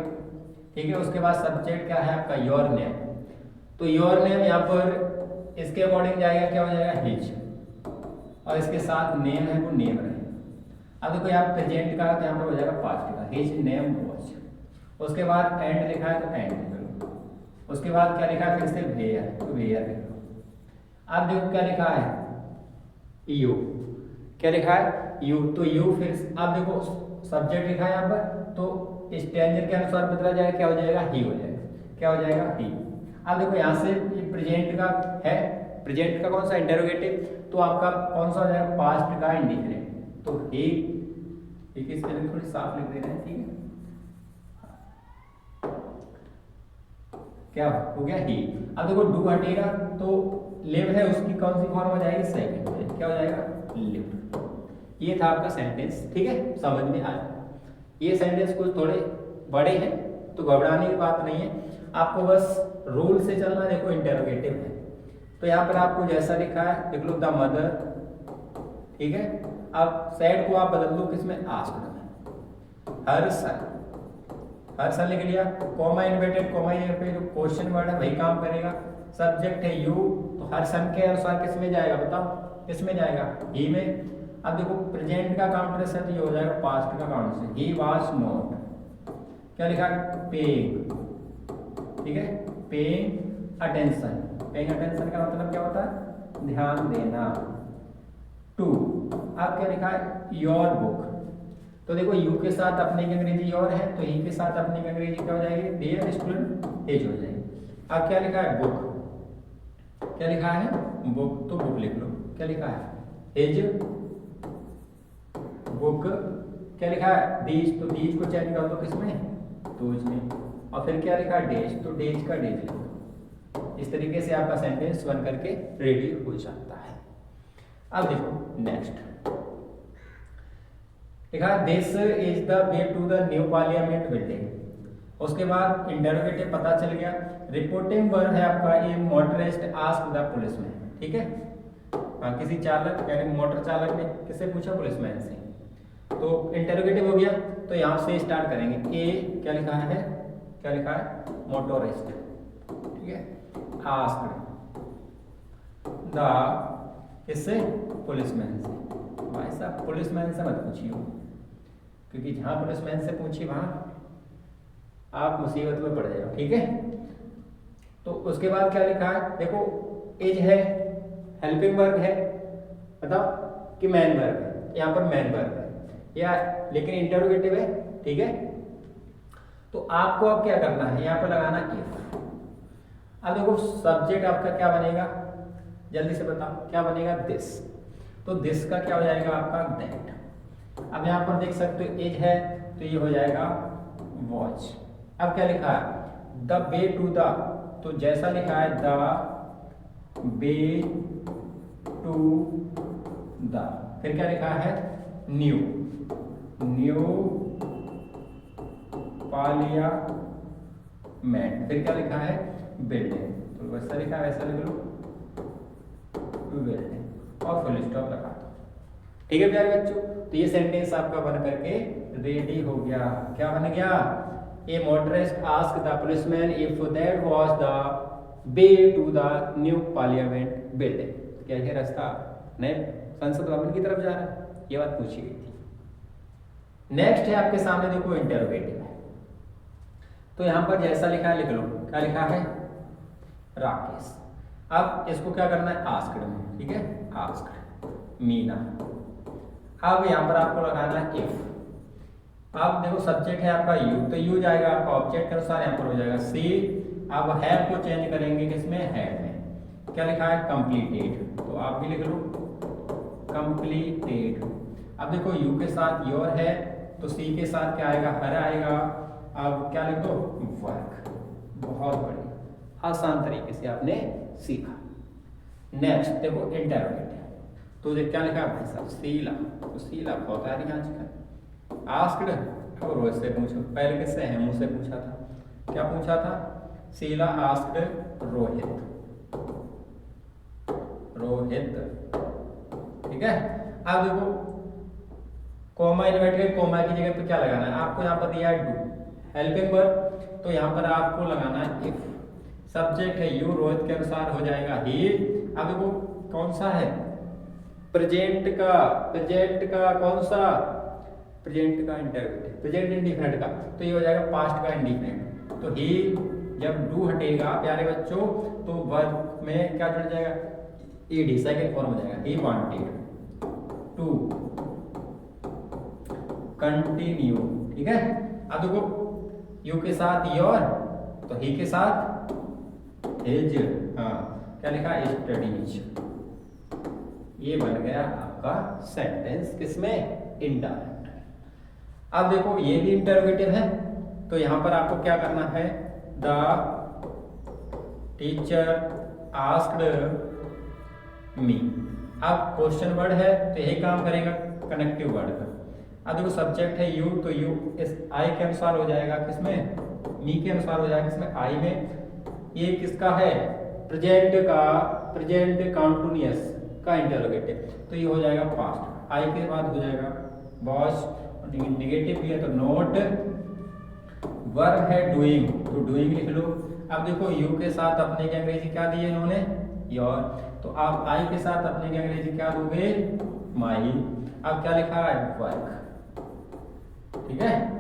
ठीक है। उसके बाद सब्जेक्ट क्या है आपका, योर नेम। तो योर नेम यहाँ पर इसके अकॉर्डिंग जाएगा, क्या हो जाएगा, हिज, और इसके साथ नेम है वो नेम रहेगा। अब देखो यहाँ प्रेजेंट का तो यहाँ पर हो जाएगा पास्ट का, हिज नेम वॉज। उसके बाद एंड लिखा है तो एंड लिख लो। उसके बाद क्या लिखा है, फिर से वेयर, तो वेयर लिख लो। अब देखो क्या लिखा है, यू, क्या लिखा है, यू, तो यू। फिर अब देखो सब्जेक्ट लिखा है यहाँ पर, तो स्ट्रेंजर के अनुसार बदला जाएगा, क्या हो जाएगा, ही हो जाएगा, क्या हो जाएगा, ही। अब देखो यहाँ से ये प्रेजेंट का है, प्रेजेंट का कौन सा, इंटरोगेटिव, तो आपका कौन सा हो जाएगा, पास्ट का इंडिफिनिट। तो ही की स्पेलिंग थोड़ी साफ लिख देना है, ठीक है। क्या हो गया, ही। अब देखो डू हटेगा तो लिव है, उसकी कौन सी फॉर्म हो जाएगी, सेकंड, क्या हो जाएगा, लिव। ये था आपका सेंटेंस, ठीक है, समझ में आया। ये सेंटेंस कुछ थोड़े बड़े हैं तो घबराने की बात नहीं है, आपको बस रूल से चलना। देखो इंटरोगेटिव है तो यहाँ पर आपको जैसा लिखा है लिख लो, द मदर, ठीक है। अब सैड को आप बदल दो किसमें, आस्क्ड में, हर सन, हर सन लिख लिया। कॉमा इन्वर्टेड कॉमा पे जो क्वेश्चन वर्ड है वही काम करेगा। सब्जेक्ट है यू, तो हर सन के अनुसार किसमें जाएगा, बताओ किसमें जाएगा, ही में। अब देखो प्रेजेंट का काउंट है तो ये हो जाएगा पास्ट का काउंट से, ही वाज नॉट, क्या लिखा है, पेइंग, ठीक है, पेइंग अटेंशन। पेइंग अटेंशन का मतलब क्या होता है, ध्यान देना, टू। अब क्या लिखा है, योर बुक, तो देखो यू के साथ अपने की अंग्रेजी योर है, तो ही के साथ अपने की अंग्रेजी क्या हो जाएगी, डियर स्टूडेंट, एज हो जाएगी। अब क्या लिखा है, बुक, क्या लिखा है, बुक, तो बुक लिख लो। क्या लिखा है, एज बुक, क्या लिखा है, डीज, तो डीज को चेंज कर दो किसमें, डूज में। और फिर क्या लिखा है, डेज, तो डेज का डेज लिखो। इस तरीके से आपका सेंटेंस बन करके रेडी हो जाता है। अब देखो नेक्स्ट लिखा, this is the way to the new parliament building. उसके बाद इंटरोगेटिव पता चल गया। रिपोर्टिंग वर्ब है आपका, ये मोटरिस्ट आस्क द पुलिसमैन, ठीक है। किसी चालक यानी मोटर चालक ने किससे पूछा, पुलिसमैन से। तो इंटरोगेटिव हो गया, तो यहाँ से स्टार्ट करेंगे। ए क्या लिखा है, क्या लिखा है, मोटरिस्ट, ठीक है। आस्क्ड द, किससे, पुलिसमैन से। भाई साहब पुलिसमैन से मत पूछिए, क्योंकि जहां पुलिसमैन से पूछी वहां आप मुसीबत में पड़ जाओ, ठीक है। तो उसके बाद क्या लिखा है, देखो इज है, हेल्पिंग वर्ब है, बताओ कि मैन वर्ब है, यहाँ पर मैन वर्ब है या लेकिन इंटरोगेटिव है, ठीक है। तो आपको अब क्या करना है, यहाँ पर लगाना इफ। अब देखो सब्जेक्ट आपका क्या बनेगा, जल्दी से बताओ क्या बनेगा, दिस। तो दिस का क्या हो जाएगा आपका, दैट। अब यहाँ पर देख सकते हो एज है तो ये हो जाएगा वॉच। अब क्या लिखा है, द वे टू द, तो जैसा लिखा है द वे टू द, फिर क्या लिखा है, न्यू पार्लियामेंट, फिर क्या लिखा है, बिल्डिंग। तो वैसा लिखा है वैसा लिख लो, बिल्डिंग और फुल स्टॉप लगा दो, ठीक है प्यारे बच्चों। तो ये सेंटेंस आपका बन करके रेडी हो गया। क्या बन गया, a motorist ask the policeman if that was the way to the new parliament building, क्या ये रास्ता नए संसद भवन की तरफ जा रहा है, ये बात पूछी गई थी। नेक्स्ट है आपके सामने देखो इंटरोगेटिव है, तो यहां पर जैसा लिखा है लिख लो, क्या लिखा है, राकेश। अब इसको क्या करना है, आस्क्ड में, ठीक है, आस्क्ड मीना। अब यहां पर आपको लगाना है इफ। अब देखो सब्जेक्ट है आपका यू, तो यू जाएगा आपका ऑब्जेक्ट के अनुसार, यहाँ पर हो जाएगा सी। अब हैव को चेंज करेंगे किसमें, हैड में। क्या लिखा है, कंप्लीटेड, तो आप भी लिख लो कंप्लीटेड। अब देखो यू के साथ योर है, तो सी के साथ क्या आएगा, हर आएगा। अब क्या लिख दो, वर्क। बहुत बढ़िया, आसान तरीके से आपने सीखा। नेक्स्ट देखो इंटरोगेटिव, तो क्या लिखा है भाई साहब, शीला, तो शीला बहुत आ रही है आजकल। आस्क्ड, अब रोहित से पूछो, पहले किससे है, मुझसे पूछा था, क्या पूछा था, शीला आस्क्ड रोहित, ठीक है। अब देखो कोमा इन्वर्टेड कोमा की जगह पे क्या लगाना है, आपको यहाँ पर दिया है डू, हेल्पिंग वर्ब, तो यहाँ पर आपको लगाना है इफ। सब्जेक्ट है यू, रोहित के अनुसार हो जाएगा ही। अब देखो कौन सा है, प्रेजेंट का कौन सा, प्रेजेंट का इंटरव्यू, प्रेजेंट इंडिफिनिट का, तो ये हो जाएगा पास्ट का इंडिफिनिट। तो ही जब डू हटेगा प्यारे बच्चों, तो वर्ब में क्या जुड़ जाएगा, ईडी, सेकंड फॉर्म हो जाएगा, ही वांटेड टू कंटिन्यू, ठीक है। अब देखो यू के साथ योर, तो ही के साथ हिज, हाँ क्या लिखा, स्टडीज। ये बन गया आपका सेंटेंस किसमें, इनडायरेक्ट। अब देखो ये भी इंटरोगेटिव है, तो यहां पर आपको क्या करना है, द टीचर आस्क्ड मी। अब क्वेश्चन वर्ड है तो यही काम करेगा कनेक्टिव वर्ड का। अब देखो सब्जेक्ट है यू, तो यू इस आई के अनुसार हो जाएगा किसमें, मी के अनुसार हो जाएगा किसमें, आई में। ये किसका है, प्रेजेंट कॉन्टिन्यूअस का इंटरोगेटिव, तो ये हो जाएगा पास्ट। आई के बाद हो जाएगा वॉच, नेगेटिव भी है तो नोट। वर्ब है डूइंग, तो डूइंग लिख लो। अब देखो यू के साथ अपने की अंग्रेजी क्या दी है इन्होंने, योर, तो आप आई के साथ अपने की अंग्रेजी क्या दोगे, माई। अब क्या लिखा है, वर्क, ठीक है।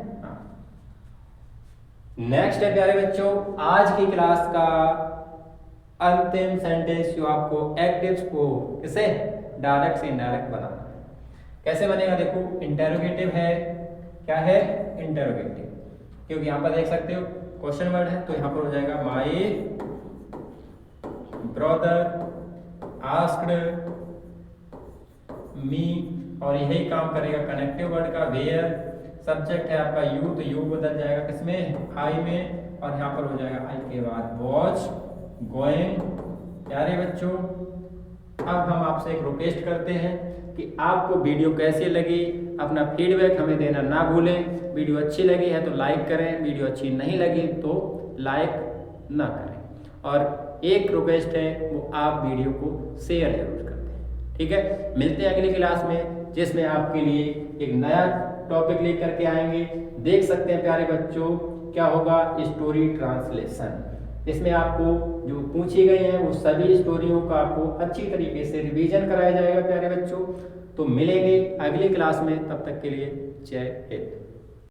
नेक्स्ट है प्यारे बच्चों आज की क्लास का अंतिम सेंटेंस, जो आपको एडजेक्टिव्स को किसे डायरेक्ट से इनडायरेक्ट बनाना है। कैसे बनेगा, देखो इंटरोगेटिव है, क्या है, इंटरोगेटिव, क्योंकि यहां पर देख सकते हो क्वेश्चन वर्ड है, तो यहां पर हो जाएगा माई ब्रदर आस्क्ड मी, और यही काम करेगा कनेक्टिव वर्ड का वेयर। सब्जेक्ट है आपका यू, तो यू बदल जाएगा किसमें, आई में, और यहाँ पर हो जाएगा आई के बाद वॉच गोइंग। प्यारे बच्चों अब हम आपसे एक रिक्वेस्ट करते हैं कि आपको वीडियो कैसी लगी, अपना फीडबैक हमें देना ना भूलें। वीडियो अच्छी लगी है तो लाइक करें, वीडियो अच्छी नहीं लगी तो लाइक ना करें, और एक रिक्वेस्ट है वो आप वीडियो को शेयर जरूर कर दें, ठीक है। मिलते हैं अगली क्लास में, जिसमें आपके लिए एक नया टॉपिक लेकर के आएंगे। देख सकते हैं प्यारे बच्चों क्या होगा, स्टोरी ट्रांसलेशन। इसमें आपको जो पूछी गई है वो सभी स्टोरियों का आपको अच्छी तरीके से रिवीजन कराया जाएगा प्यारे बच्चों। तो मिलेंगे अगली क्लास में, तब तक के लिए जय हिंद।